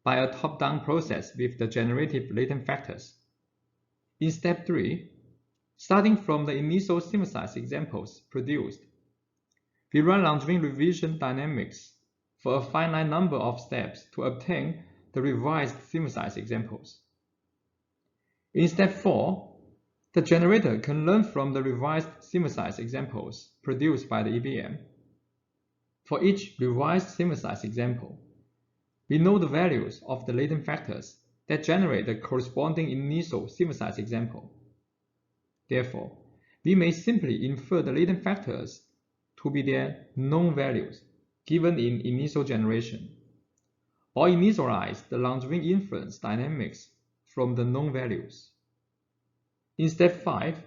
A: by a top-down process with the generative latent factors. In step 3, starting from the initial synthesized examples produced, we run long-range revision dynamics for a finite number of steps to obtain the revised synthesized examples. In step 4, the generator can learn from the revised synthesized examples produced by the EBM. For each revised synthesized example, we know the values of the latent factors that generate the corresponding initial synthesized example. Therefore, we may simply infer the latent factors to be their known values given in initial generation, or initialize the long-range inference dynamics from the known values. In step 5,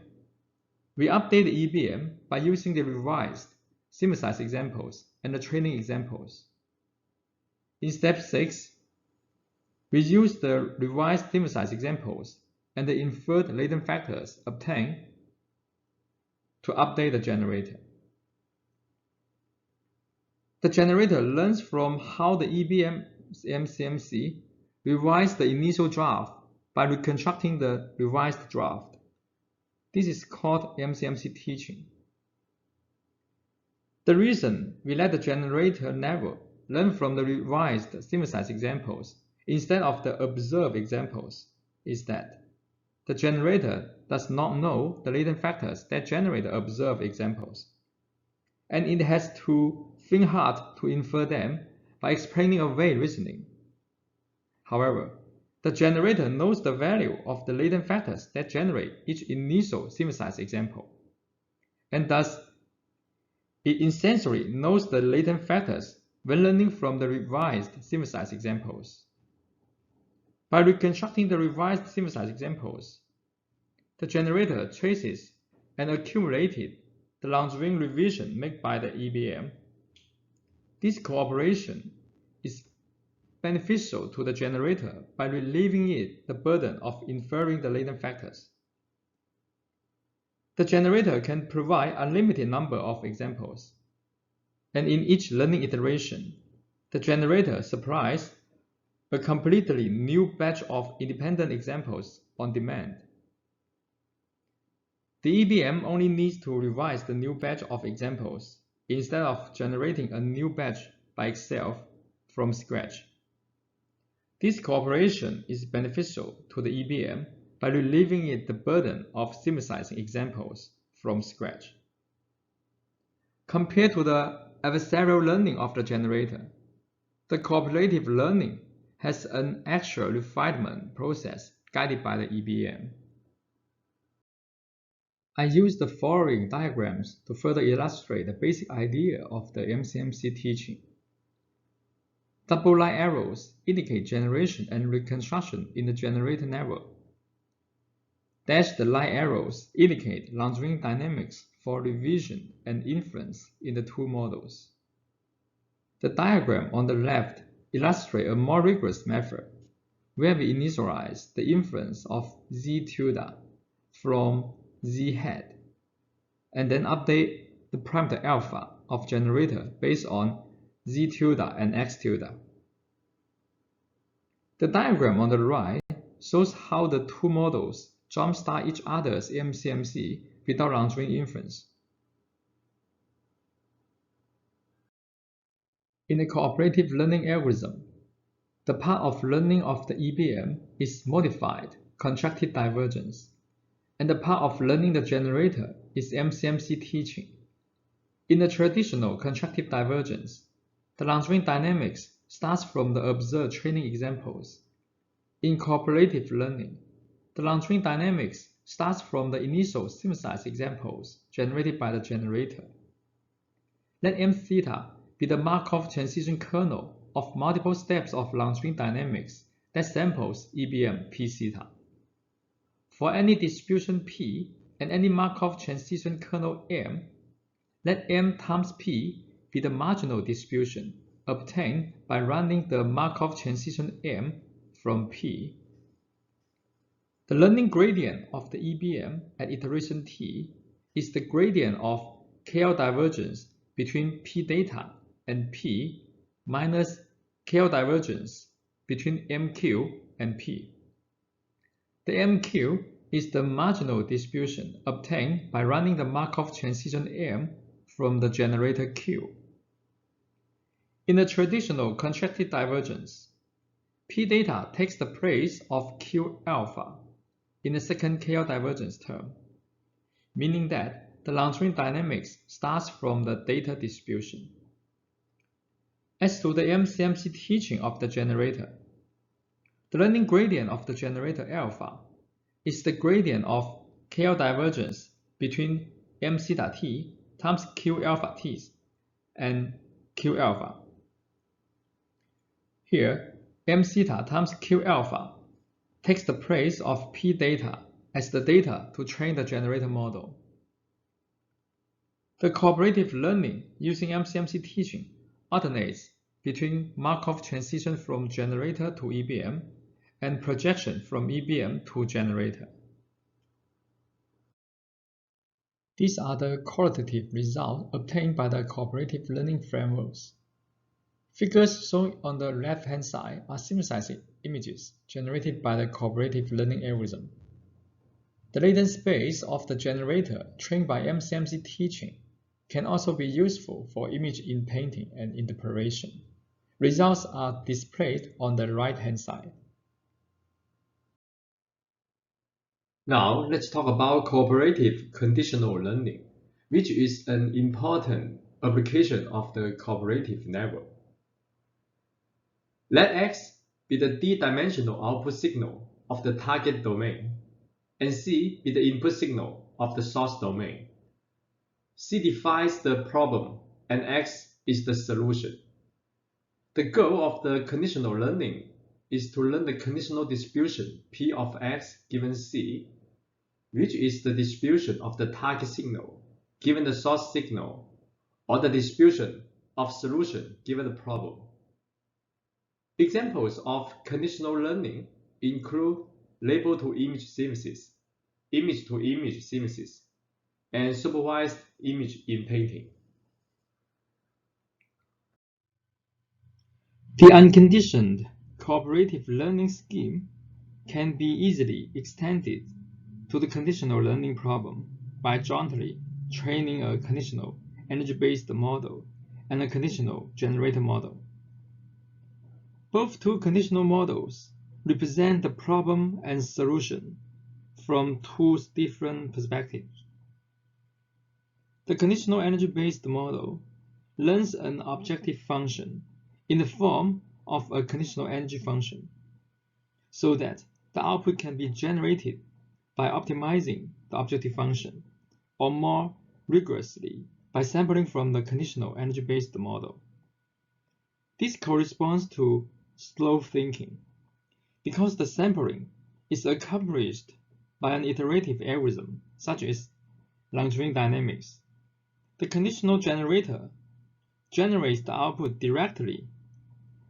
A: we update the EBM by using the revised synthesized examples and the training examples. In step 6, we use the revised synthesized examples and the inferred latent factors obtained to update the generator. The generator learns from how the EBM's MCMC revised the initial draft by reconstructing the revised draft. This is called MCMC teaching. The reason we let the generator never learn from the revised synthesized examples instead of the observed examples is that the generator does not know the latent factors that generate the observed examples, and it has to think hard to infer them by explaining away reasoning. However, the generator knows the value of the latent factors that generate each initial synthesized example, and thus it essentially knows the latent factors when learning from the revised synthesized examples. By reconstructing the revised synthesized examples, the generator traces and accumulated the long-range revision made by the EBM. This cooperation is beneficial to the generator by relieving it the burden of inferring the latent factors. The generator can provide a limited number of examples, and in each learning iteration, The generator supplies a completely new batch of independent examples on demand. The EBM only needs to revise the new batch of examples instead of generating a new batch by itself from scratch. This cooperation is beneficial to the EBM by relieving it the burden of synthesizing examples from scratch. Compared to the adversarial learning of the generator, the cooperative learning has an actual refinement process guided by the EBM. I use the following diagrams to further illustrate the basic idea of the MCMC teaching. Double line arrows indicate generation and reconstruction in the generator network. Dashed line arrows indicate Lagrange dynamics for revision and inference in the two models. The diagram on the left illustrates a more rigorous method, where we initialize the inference of Z tilde from Z hat, and then update the parameter alpha of generator based on Z tilde and X tilde. The diagram on the right shows how the two models jumpstart each other's MCMC without Lagrange inference. In the cooperative learning algorithm, the part of learning of the EBM is modified contracted divergence, and the part of learning the generator is MCMC teaching. In the traditional contractive divergence, the Lagrange dynamics starts from the observed training examples. In cooperative learning, the Lagrange dynamics starts from the initial synthesized examples generated by the generator. Let M theta be the Markov transition kernel of multiple steps of Lagrange dynamics that samples EBM p theta. For any distribution P and any Markov transition kernel M, let M times P be the marginal distribution obtained by running the Markov transition M from P. The learning gradient of the EBM at iteration T is the gradient of KL divergence between P data and P minus KL divergence between MQ and P. The MQ is the marginal distribution obtained by running the Markov transition M from the generator Q. In the traditional contracted divergence, P data takes the place of Q alpha in the second KL divergence term, meaning that the Lagrange dynamics starts from the data distribution. As to the MCMC teaching of the generator, the learning gradient of the generator alpha is the gradient of KL divergence between M theta t times Q alpha t and Q alpha. Here, M theta times Q alpha takes the place of P data as the data to train the generator model. The cooperative learning using MCMC teaching alternates between Markov transition from generator to EBM and projection from EBM to generator. These are the qualitative results obtained by the cooperative learning frameworks. Figures shown on the left-hand side are synthesized images generated by the cooperative learning algorithm. The latent space of the generator trained by MCMC teaching can also be useful for image inpainting and interpolation. Results are displayed on the right-hand side. Now let's talk about cooperative conditional learning, which is an important application of the cooperative network. Let X be the D-dimensional output signal of the target domain, and C be the input signal of the source domain. C defines the problem, and X is the solution. The goal of the conditional learning is to learn the conditional distribution P of X given C, which is the distribution of the target signal given the source signal, or the distribution of solution given the problem. Examples of conditional learning include label-to-image synthesis, image-to-image synthesis, and supervised image inpainting. The unconditioned cooperative learning scheme can be easily extended to the conditional learning problem by jointly training a conditional energy-based model and a conditional generator model. Both two conditional models represent the problem and solution from two different perspectives. The conditional energy-based model learns an objective function in the form of a conditional energy function, so that the output can be generated by optimizing the objective function, or more rigorously, by sampling from the conditional energy-based model. This corresponds to slow thinking, because the sampling is accomplished by an iterative algorithm, such as long-chain dynamics. The conditional generator generates the output directly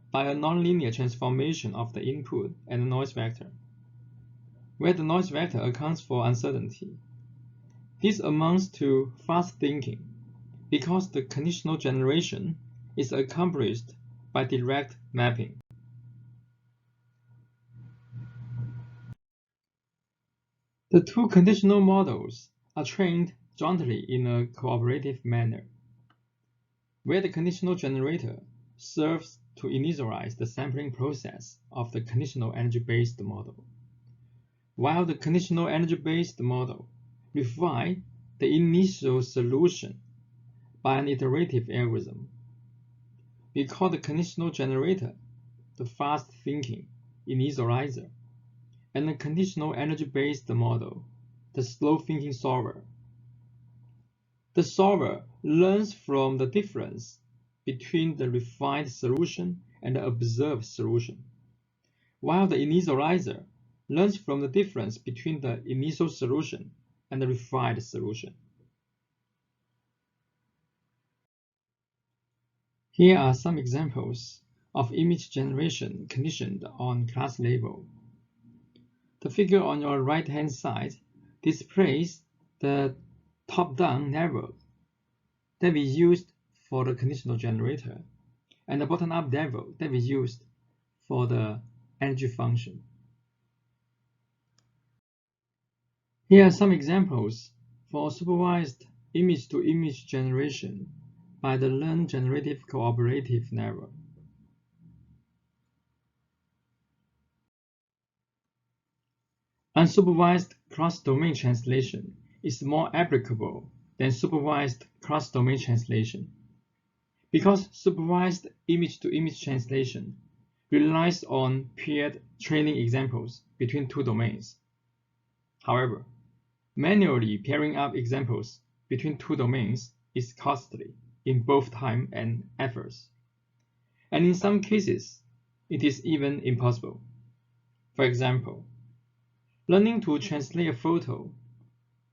A: by a nonlinear transformation of the input and the noise vector, where the noise vector accounts for uncertainty. This amounts to fast thinking because the conditional generation is accomplished by direct mapping. The two conditional models are trained jointly in a cooperative manner, where the conditional generator serves to initialize the sampling process of the conditional energy-based model, while the conditional energy-based model refines the initial solution by an iterative algorithm. We call the conditional generator the fast-thinking initializer, and the conditional energy-based model the slow-thinking solver. The solver learns from the difference between the refined solution and the observed solution, while the initializer learns from the difference between the initial solution and the refined solution. Here are some examples of image generation conditioned on class level. The figure on your right-hand side displays the top-down level that we used for the conditional generator and the bottom-up level that we used for the energy function. Here are some examples for supervised image-to-image generation by the Learn Generative Cooperative level. Unsupervised cross-domain translation is more applicable than supervised cross-domain translation, because supervised image-to-image translation relies on paired training examples between two domains. However, manually pairing up examples between two domains is costly in both time and efforts, and in some cases, it is even impossible. For example, learning to translate a photo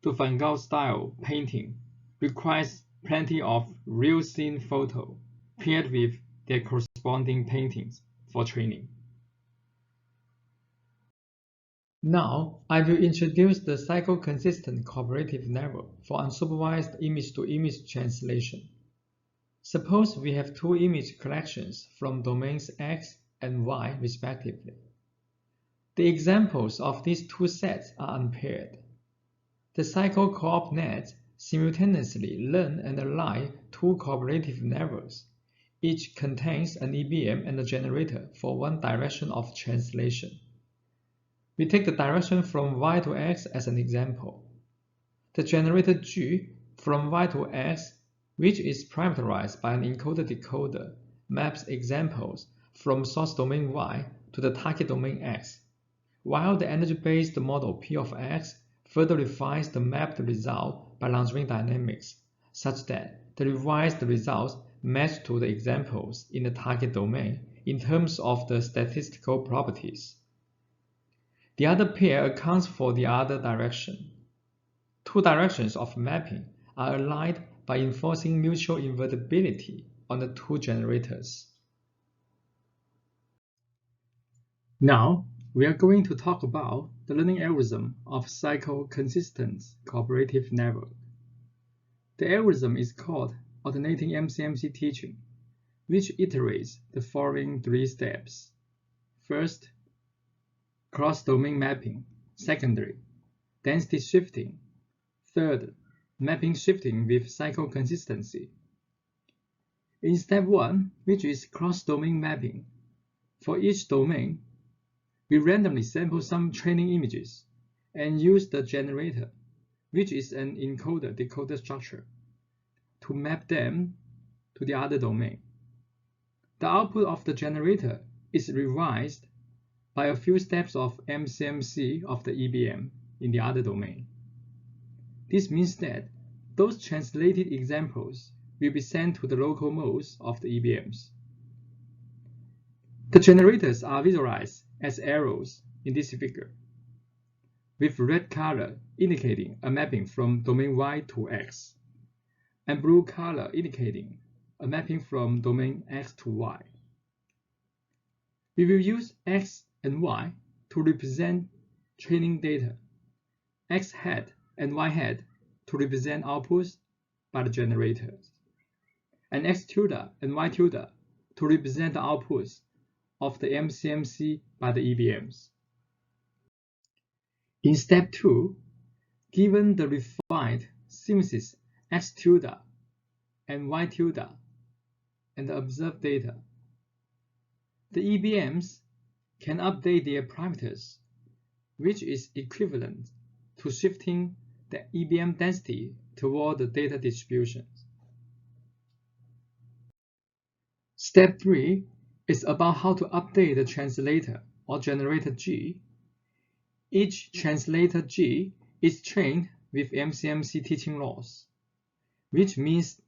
A: to Van Gogh-style painting requires plenty of real-scene photo paired with their corresponding paintings for training. Now, I will introduce the cycle-consistent cooperative level for unsupervised image-to-image translation. Suppose we have two image collections from domains X and Y respectively. The examples of these two sets are unpaired. The cycle coop net simultaneously learn and align two cooperative levels. Each contains an EBM and a generator for one direction of translation. We take the direction from Y to X as an example. The generator G from Y to X, which is parameterized by an encoder-decoder, maps examples from source domain Y to the target domain X, while the energy-based model P of X further refines the mapped result by long-chain dynamics, such that the revised results match to the examples in the target domain in terms of the statistical properties. The other pair accounts for the other direction. Two directions of mapping are aligned by enforcing mutual invertibility on the two generators. Now, we are going to talk about the learning algorithm of cycle-consistent cooperative network. The algorithm is called alternating MCMC teaching which iterates the following 3 steps. First, cross-domain mapping. Secondly, density shifting. Third, mapping shifting with cycle consistency. In step 1, which is cross-domain mapping, for each domain, we randomly sample some training images and use the generator, which is an encoder-decoder structure, to map them to the other domain. The output of the generator is revised by a few steps of MCMC of the EBM in the other domain. This means that those translated examples will be sent to the local modes of the EBMs. The generators are visualized as arrows in this figure, with red color indicating a mapping from domain Y to X, and blue color indicating a mapping from domain X to Y. We will use X and Y to represent training data, X hat and Y hat to represent outputs by the generators, and X tilde and Y tilde to represent the outputs of the MCMC by the EBMs. In step 2, given the refined sequences X tilde and Y tilde and the observed data, the EBMs can update their parameters, which is equivalent to shifting the EBM density toward the data distribution. Step 3 is about how to update the translator or generator G. Each translator G is trained with MCMC teaching laws, which means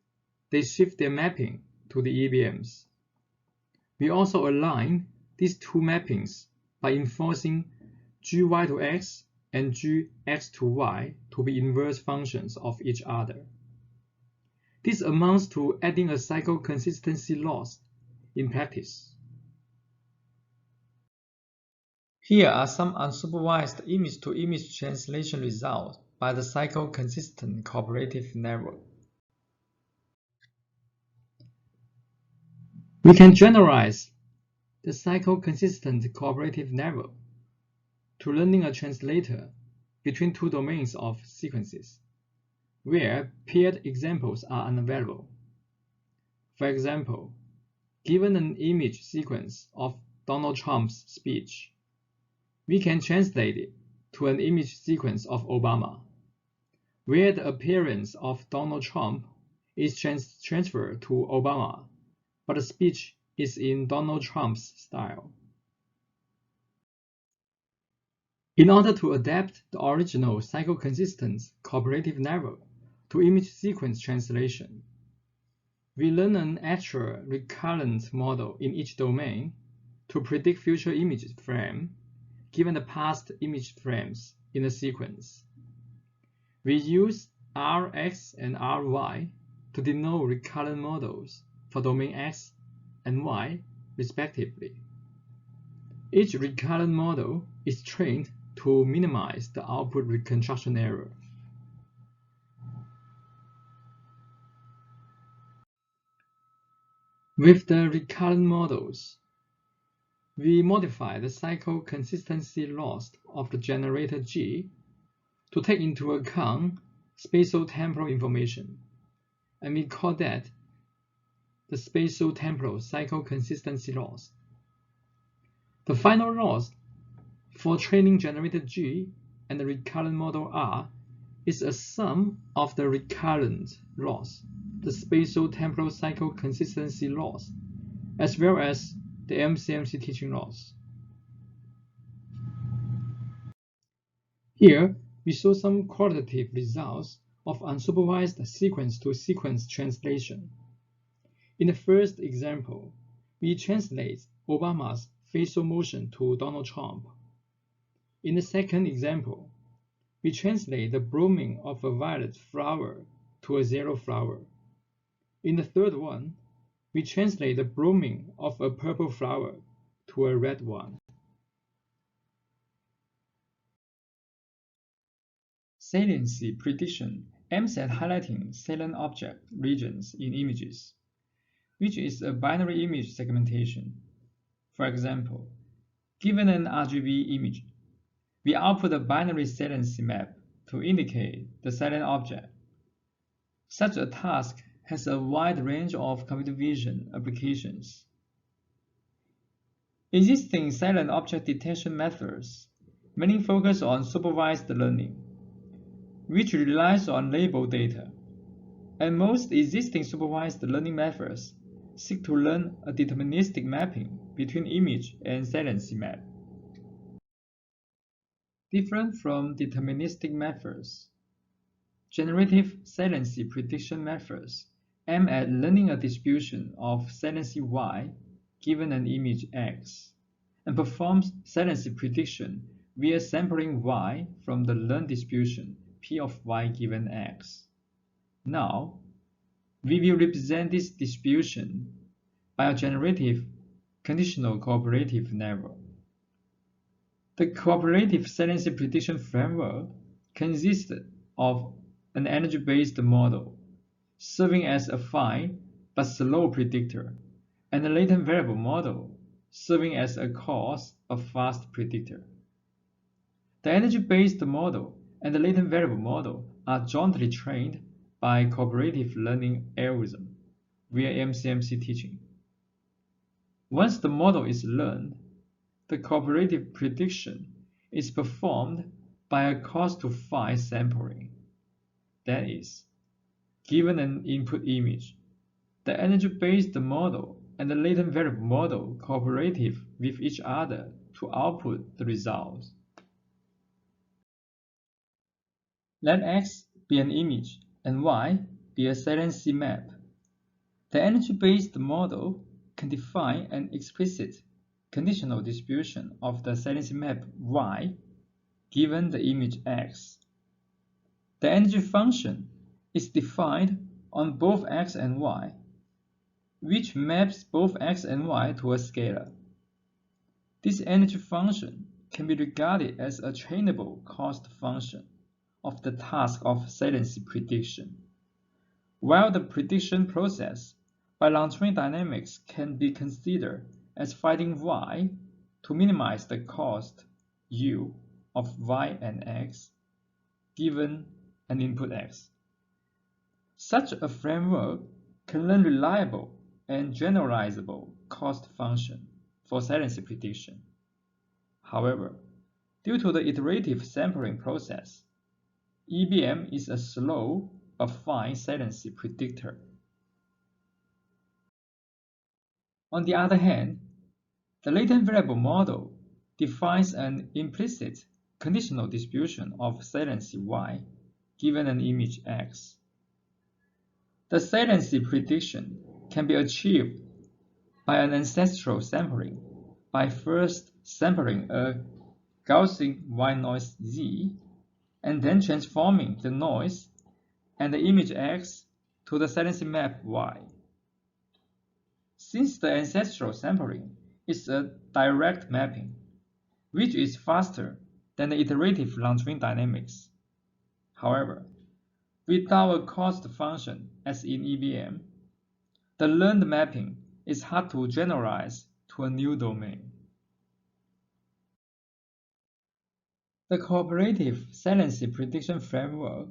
A: they shift their mapping to the EBMs. We also align these two mappings by enforcing GY to X and GX to Y to be inverse functions of each other. This amounts to adding a cycle consistency loss in practice. Here are some unsupervised image-to-image translation results by the cycle-consistent cooperative network. We can generalize the cycle-consistent cooperative network to learning a translator between two domains of sequences, where paired examples are unavailable. For example, given an image sequence of Donald Trump's speech, we can translate it to an image sequence of Obama, where the appearance of Donald Trump is transferred to Obama, but the speech is in Donald Trump's style. In order to adapt the original cycle-consistent cooperative network to image sequence translation, we learn an actual recurrent model in each domain to predict future image frame given the past image frames in a sequence. We use Rx and Ry to denote recurrent models for domain X and Y respectively. Each recurrent model is trained to minimize the output reconstruction error. With the recurrent models, we modify the cycle consistency loss of the generator G to take into account spatial-temporal information, and we call that the spatial-temporal cycle consistency loss. The final loss for training generator G and the recurrent model R is a sum of the recurrent loss, the spatial-temporal cycle consistency loss, as well as the MCMC teaching loss. Here, we show some qualitative results of unsupervised sequence-to-sequence translation. In the first example, we translate Obama's facial motion to Donald Trump. In the second example, we translate the blooming of a violet flower to a zero flower. In the third one, we translate the blooming of a purple flower to a red one. Saliency prediction aims at highlighting salient object regions in images. which is a binary image segmentation. For example, given an RGB image, we output a binary saliency map to indicate the salient object. Such a task has a wide range of computer vision applications. Existing salient object detection methods mainly focus on supervised learning, which relies on label data, and most existing supervised learning methods seek to learn a deterministic mapping between image and saliency map. Different from deterministic methods, generative saliency prediction methods aim at learning a distribution of saliency Y given an image X, and performs saliency prediction via sampling Y from the learned distribution P of Y given X. Now, we will represent this distribution by a generative conditional cooperative network. The cooperative saliency prediction framework consists of an energy-based model serving as a fine but slow predictor, and a latent variable model serving as a fast predictor. The energy-based model and the latent variable model are jointly trained by cooperative learning algorithm via MCMC teaching. Once the model is learned, the cooperative prediction is performed by a cost-to-phi sampling. That is, given an input image, the energy-based model and the latent variable model cooperative with each other to output the results. Let X be an image and Y be a saliency map. The energy-based model can define an explicit conditional distribution of the saliency map Y given the image X. The energy function is defined on both X and Y, which maps both X and Y to a scalar. This energy function can be regarded as a trainable cost function of the task of saliency prediction, while the prediction process by long-term dynamics can be considered as finding Y to minimize the cost U of Y and X given an input X. Such a framework can learn reliable and generalizable cost function for saliency prediction. However, due to the iterative sampling process, EBM is a slow but fine saliency predictor. On the other hand, the latent variable model defines an implicit conditional distribution of saliency Y given an image X. The saliency prediction can be achieved by an ancestral sampling by first sampling a Gaussian white noise Z and then transforming the noise and the image X to the saliency map Y. Since the ancestral sampling is a direct mapping, which is faster than the iterative long-term dynamics. However, without a cost function as in EBM, the learned mapping is hard to generalize to a new domain. The cooperative saliency prediction framework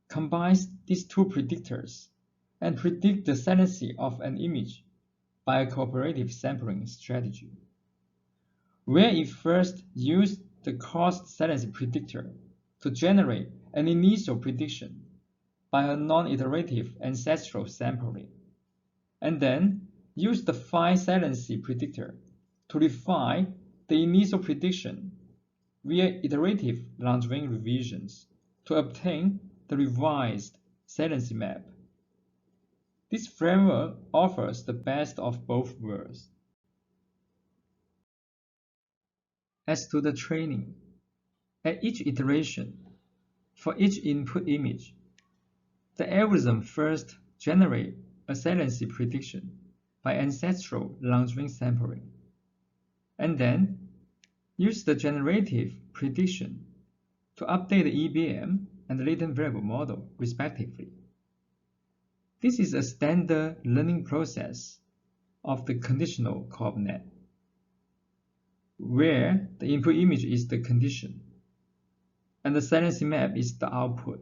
A: combines these two predictors and predicts the saliency of an image by a cooperative sampling strategy, where it first used the cost saliency predictor to generate an initial prediction by a non-iterative ancestral sampling, and then used the phi saliency predictor to refine the initial prediction via iterative long-range revisions to obtain the revised saliency map. This framework offers the best of both worlds. As to the training, at each iteration, for each input image, the algorithm first generates a saliency prediction by ancestral long-range sampling, and then use the generative prediction to update the EBM and the latent variable model, respectively. This is a standard learning process of the conditional coordinate, where the input image is the condition, and the saliency map is the output.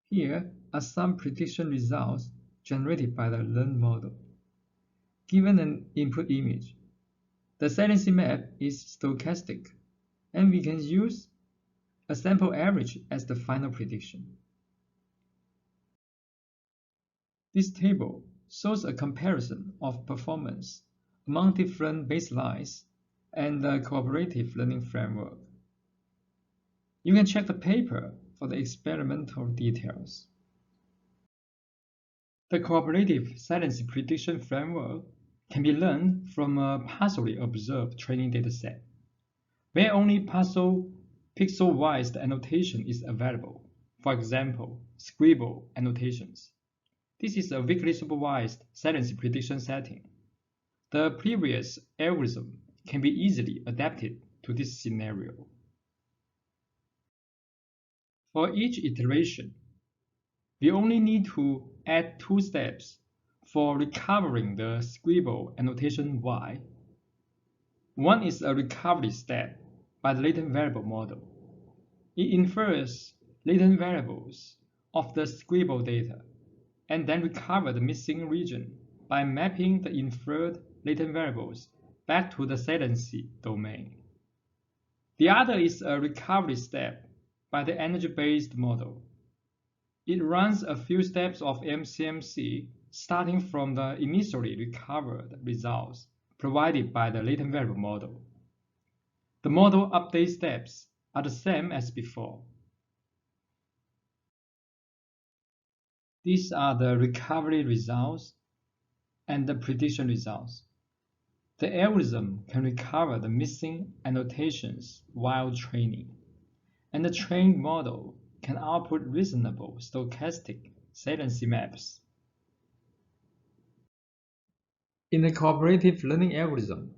A: Here are some prediction results generated by the learned model. Given an input image, the saliency map is stochastic, and we can use a sample average as the final prediction. This table shows a comparison of performance among different baselines and the cooperative learning framework. You can check the paper for the experimental details. The cooperative saliency prediction framework can be learned from a partially observed training dataset, where only partial pixel-wise annotation is available, for example, scribble annotations. This is a weakly supervised saliency prediction setting. The previous algorithm can be easily adapted to this scenario. For each iteration, we only need to add 2 steps for recovering the scribble annotation y. One is a recovery step by the latent variable model. It infers latent variables of the scribble data and then recover the missing region by mapping the inferred latent variables back to the saliency domain. The other is a recovery step by the energy-based model. It runs a few steps of MCMC starting from the initially recovered results provided by the latent variable model. The model update steps are the same as before. These are the recovery results and the prediction results. The algorithm can recover the missing annotations while training, and the trained model can output reasonable stochastic saliency maps. In the cooperative learning algorithm,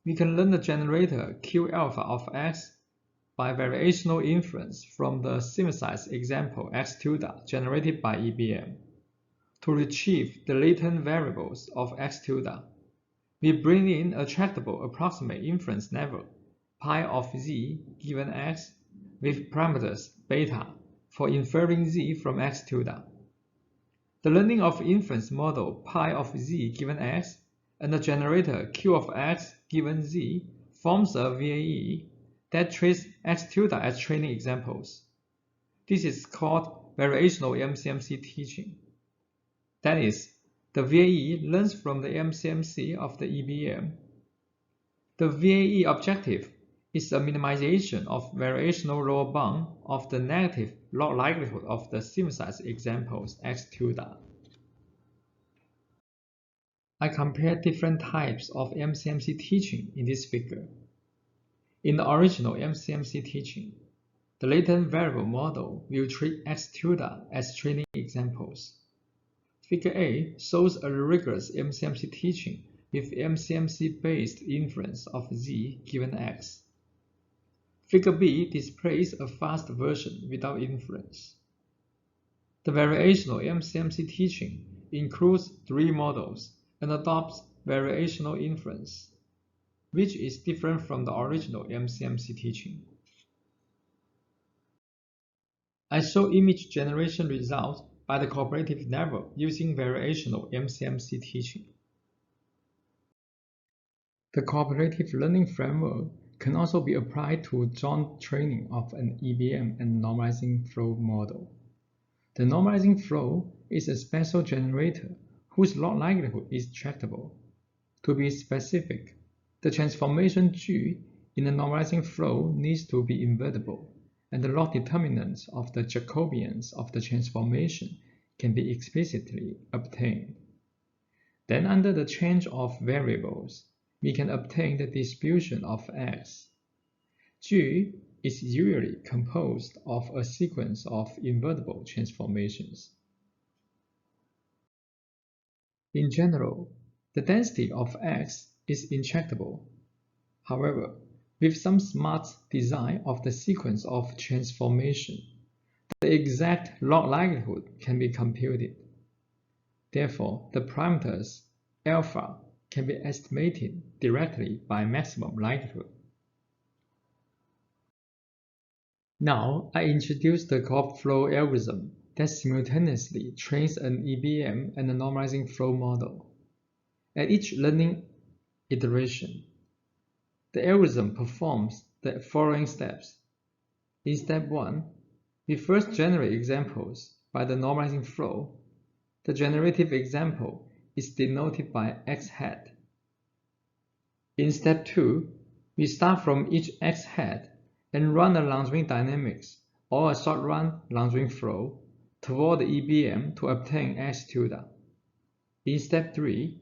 A: we can learn the generator Q alpha of X by variational inference from the synthesized example X tilde generated by EBM. To retrieve the latent variables of X tilde, we bring in a tractable approximate inference level pi of z given X with parameters beta for inferring z from X tilde. The learning of inference model pi of z given X and the generator Q of X given z forms a VAE that treats X tilde as training examples. This is called variational MCMC teaching. That is, the VAE learns from the MCMC of the EBM. The VAE objective is a minimization of variational lower bound of the negative log likelihood of the synthesized examples X tilde. I compare different types of MCMC teaching in this figure. In the original MCMC teaching, the latent variable model will treat X tilde as training examples. Figure A shows a rigorous MCMC teaching with MCMC-based inference of Z given X. Figure B displays a fast version without inference. The variational MCMC teaching includes 3 models and adopts variational inference, which is different from the original MCMC teaching. I show image generation results by the cooperative level using variational MCMC teaching. The cooperative learning framework can also be applied to joint training of an EBM and normalizing flow model. The normalizing flow is a special generator whose log likelihood is tractable. To be specific, the transformation G in the normalizing flow needs to be invertible, and the log determinants of the Jacobians of the transformation can be explicitly obtained. Then under the change of variables, we can obtain the distribution of X. G is usually composed of a sequence of invertible transformations. In general, the density of X is intractable. However, with some smart design of the sequence of transformation, the exact log likelihood can be computed. Therefore, the parameters alpha can be estimated directly by maximum likelihood. Now, I introduce the co-op flow algorithm that simultaneously trains an EBM and a normalizing flow model. At each learning iteration, the algorithm performs the following steps. In step 1, we first generate examples by the normalizing flow. The generative example is denoted by x hat. In step 2, we start from each x hat and run a long-range dynamics or a short-run long-range flow toward the EBM to obtain x tilde. In step 3,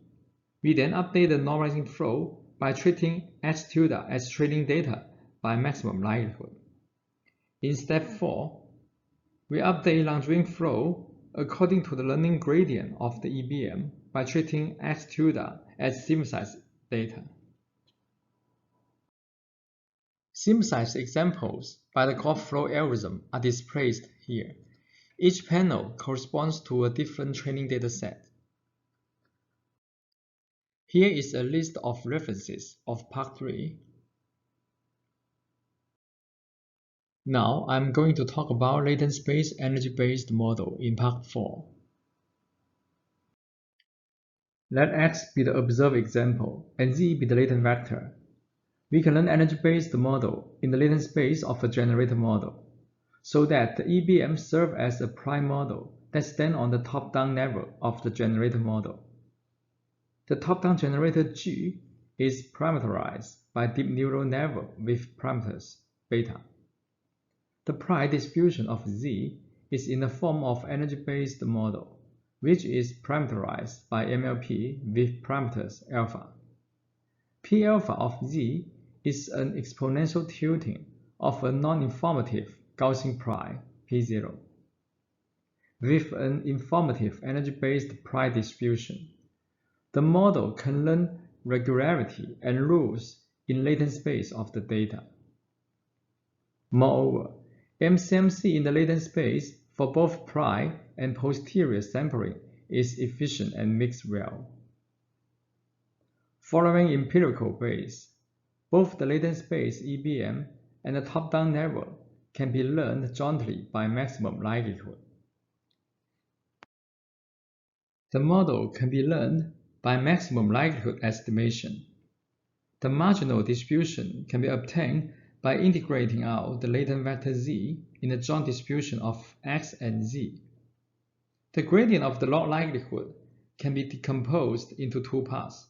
A: we then update the normalizing flow by treating x tilde as training data by maximum likelihood. In step 4, we update long-range flow according to the learning gradient of the EBM by treating x tilde as synthesized data. Synthesized examples by the co-op flow algorithm are displayed here. Each panel corresponds to a different training dataset. Here is a list of references of Part 3. Now I'm going to talk about latent space energy-based model in Part 4. Let X be the observed example and Z be the latent vector. We can learn energy-based model in the latent space of a generator model, so that the EBM serves as a prime model that stands on the top-down level of the generator model. The top-down generator G is parameterized by deep neural network with parameters beta. The pi distribution of Z is in the form of energy-based model, which is parameterized by MLP with parameters alpha. P alpha of Z is an exponential tilting of a non-informative Gaussian pi P0 with an informative energy-based pi distribution. The model can learn regularity and rules in latent space of the data. Moreover, MCMC in the latent space for both pi and posterior sampling is efficient and mixed well. Following empirical base, both the latent space EBM and the top-down network can be learned jointly by maximum likelihood. The model can be learned by maximum likelihood estimation. The marginal distribution can be obtained by integrating out the latent vector Z in the joint distribution of X and Z. The gradient of the log likelihood can be decomposed into two parts.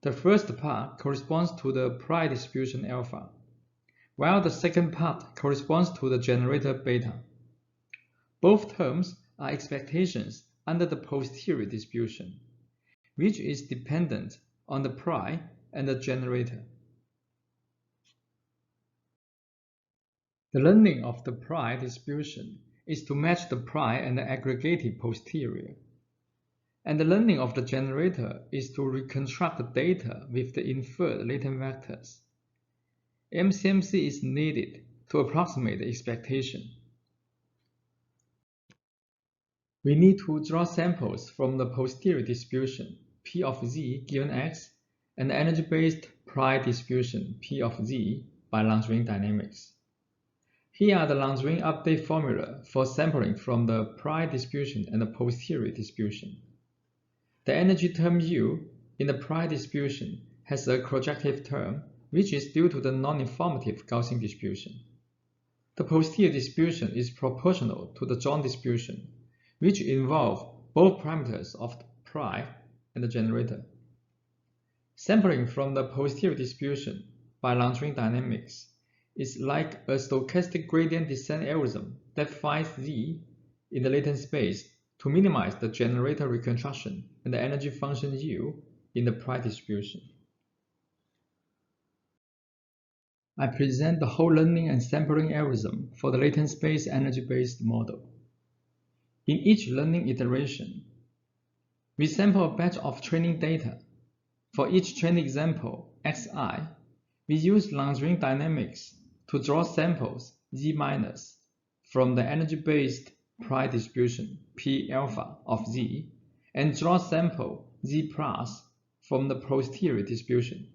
A: The first part corresponds to the pi distribution alpha, while the second part corresponds to the generator beta. Both terms are expectations under the posterior distribution, which is dependent on the pi and the generator. The learning of the pi distribution is to match the pi and the aggregated posterior, and the learning of the generator is to reconstruct the data with the inferred latent vectors. MCMC is needed to approximate the expectation. We need to draw samples from the posterior distribution P of Z given X and the energy-based pi distribution P of Z by long-range dynamics. Here are the long-range update formula for sampling from the pi distribution and the posterior distribution. The energy term U in the pi distribution has a projective term, which is due to the non-informative Gaussian distribution. The posterior distribution is proportional to the joint distribution, which involve both parameters of the pi and the generator. Sampling from the posterior distribution by long-range dynamics is like a stochastic gradient descent algorithm that finds Z in the latent space to minimize the generator reconstruction and the energy function U in the pi distribution. I present the whole learning and sampling algorithm for the latent space energy-based model. In each learning iteration, we sample a batch of training data. For each training example, Xi, we use long-range dynamics to draw samples Z- from the energy-based pi distribution P alpha of Z and draw sample Z plus from the posterior distribution.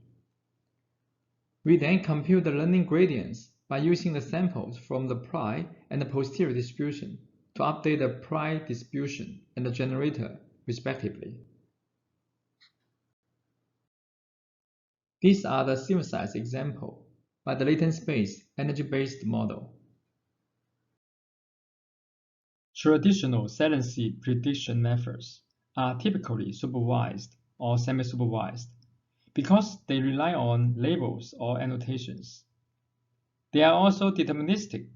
A: We then compute the learning gradients by using the samples from the pry and the posterior distribution to update the pry distribution and the generator, respectively. These are the synthesized examples by the latent-based, energy-based model. Traditional saliency prediction methods are typically supervised or semi-supervised because they rely on labels or annotations. They are also deterministic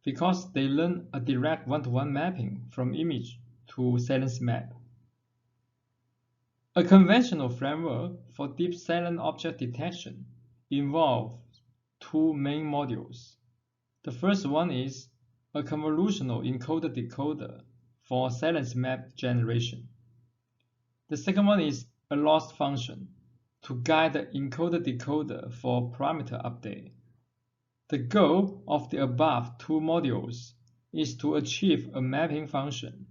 A: because they learn a direct one-to-one mapping from image to salience map. A conventional framework for deep silent object detection involves two main modules. The first one is a convolutional encoder-decoder for salience map generation. The second one is a loss function to guide the encoder-decoder for parameter update. The goal of the above two modules is to achieve a mapping function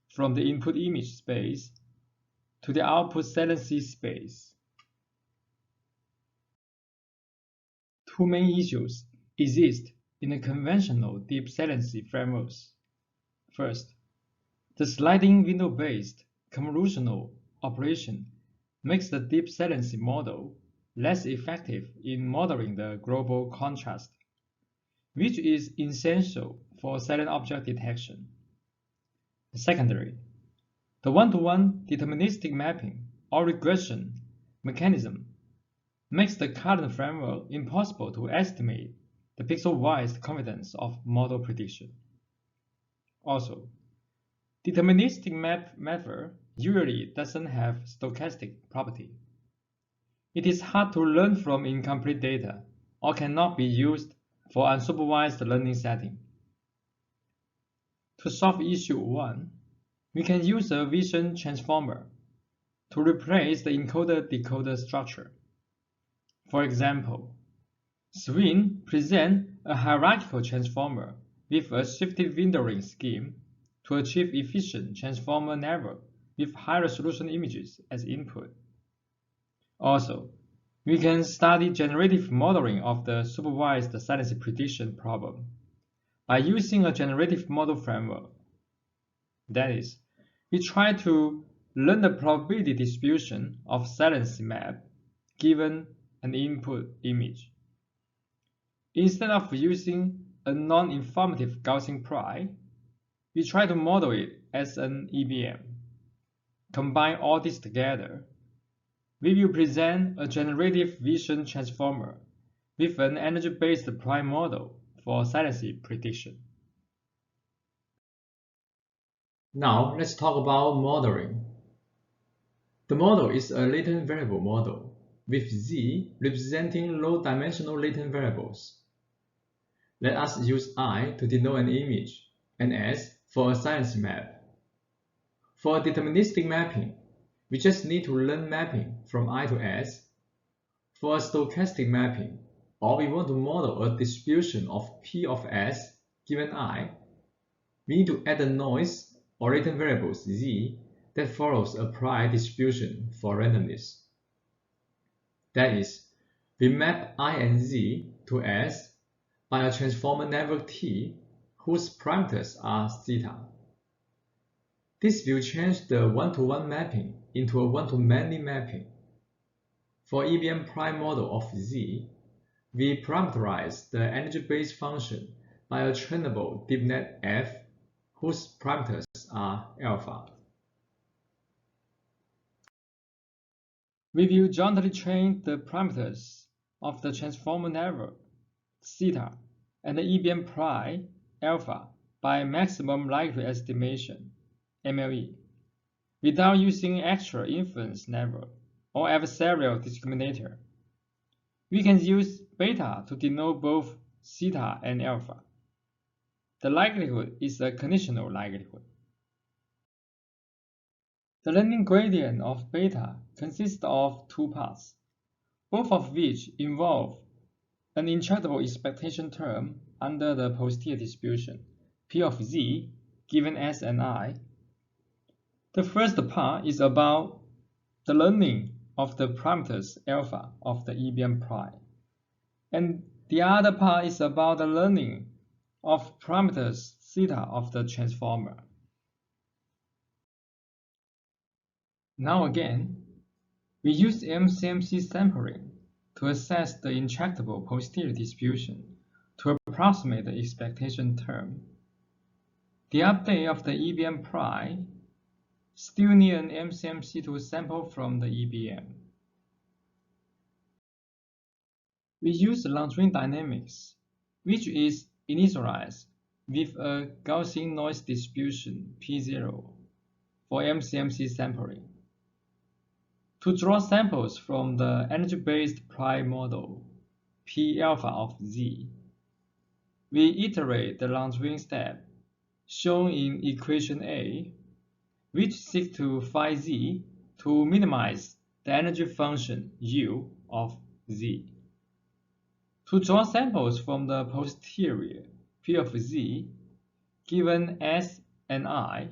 A: from the input image space to the output saliency space. Two main issues exist in the conventional deep saliency frameworks. First, the sliding window-based convolutional operation makes the deep saliency model less effective in modeling the global contrast, which is essential for silent object detection. Secondly, the one-to-one deterministic mapping or regression mechanism makes the current framework impossible to estimate the pixel-wise confidence of model prediction. Also, deterministic method usually doesn't have stochastic property. It is hard to learn from incomplete data or cannot be used for unsupervised learning setting. To solve issue 1, we can use a vision transformer to replace the encoder-decoder structure. For example, Swin presents a hierarchical transformer with a shifted windowing scheme to achieve efficient transformer network with high-resolution images as input. Also, we can study generative modeling of the supervised saliency prediction problem by using a generative model framework. That is, we try to learn the probability distribution of saliency map given an input image. Instead of using a non-informative Gaussian pry, we try to model it as an EBM. Combine all this together, we will present a generative vision transformer with an energy-based pry model for saliency prediction. Now let's talk about modeling. The model is a latent variable model with Z representing low-dimensional latent variables. Let us use I to denote an image and S for a saliency map. For a deterministic mapping, we just need to learn mapping from I to S. For a stochastic mapping, or we want to model a distribution of P of S given I, we need to add a noise or latent variables Z that follows a pry distribution for randomness. That is, we map I and Z to S by a transformer network T whose parameters are theta. This will change the one-to-one mapping into a one-to-many mapping. For EBM prime model of Z, we parameterize the energy-based function by a trainable deepnet F whose parameters are alpha. We will jointly train the parameters of the transformer network theta and the EBM pry alpha by maximum likelihood estimation MLE without using extra inference network or adversarial discriminator. We can use beta to denote both theta and alpha. The likelihood is a conditional likelihood. The learning gradient of beta consists of two parts, both of which involve an intractable expectation term under the posterior distribution P of Z given S and I. The first part is about the learning of the parameters alpha of the EBM prime. And the other part is about the learning of parameters theta of the transformer. Now again, we use MCMC sampling to assess the intractable posterior distribution to approximate the expectation term. The update of the EBM prime still need an MCMC to sample from the EBM. We use Langevin dynamics, which is initialized with a Gaussian noise distribution P0 for MCMC sampling. To draw samples from the energy-based prime model, P alpha of Z, we iterate the Langevin step shown in equation A, which seeks to find Z to minimize the energy function U of Z. To draw samples from the posterior P of Z, given S and I,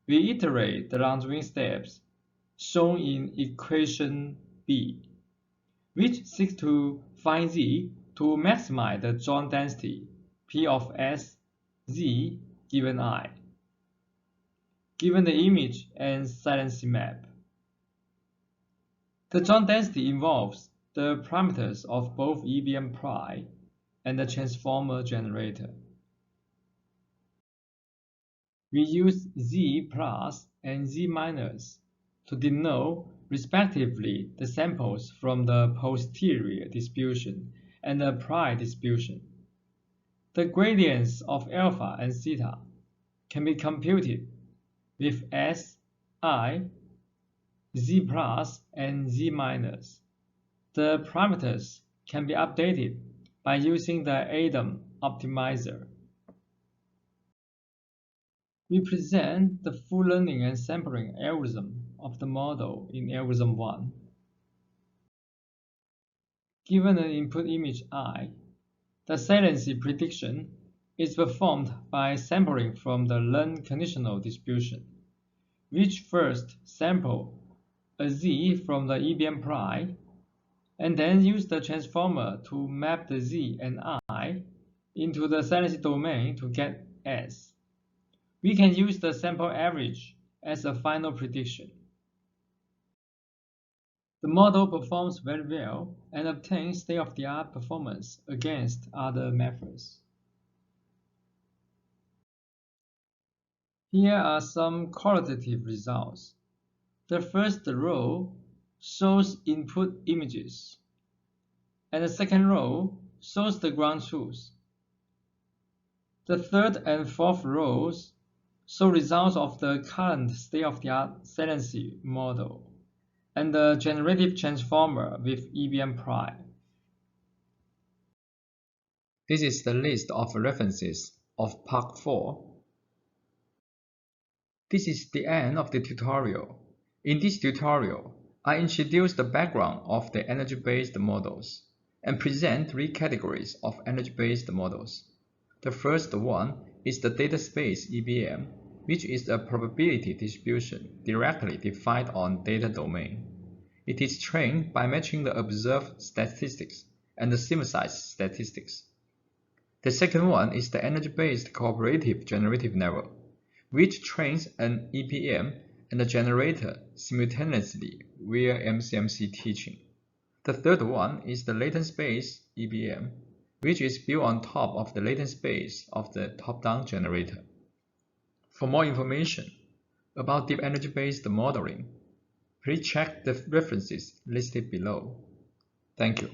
A: we iterate the Langevin steps shown in equation B, which seeks to find Z to maximize the John density P of S, Z given I, given the image and silency map. The John density involves the parameters of both EBM prime and the transformer generator. We use Z plus and Z minus to denote respectively the samples from the posterior distribution and the prime distribution. The gradients of alpha and theta can be computed with S, I, Z plus, and Z minus. The parameters can be updated by using the ADAM optimizer. We present the full learning and sampling algorithm of the model in algorithm 1. Given an input image I, the saliency prediction is performed by sampling from the learned conditional distribution, which first sample a Z from the EBM prime and then use the transformer to map the Z and I into the saliency domain to get S. We can use the sample average as a final prediction. The model performs very well and obtains state-of-the-art performance against other methods. Here are some qualitative results. The first row shows input images, and the second row shows the ground truth. The third and fourth rows show results of the current state-of-the-art saliency model and the generative transformer with EBM prime. This is the list of references of Part 4. This is the end of the tutorial. In this tutorial, I introduce the background of the energy-based models and present 3 categories of energy-based models. The first one is the data space EBM, which is a probability distribution directly defined on data domain. It is trained by matching the observed statistics and the synthesized statistics. The second one is the energy-based cooperative generative network, which trains an EBM and a generator simultaneously via MCMC teaching. The third one is the latent space EBM, which is built on top of the latent space of the top-down generator. For more information about deep energy-based modeling, please check the references listed below. Thank you.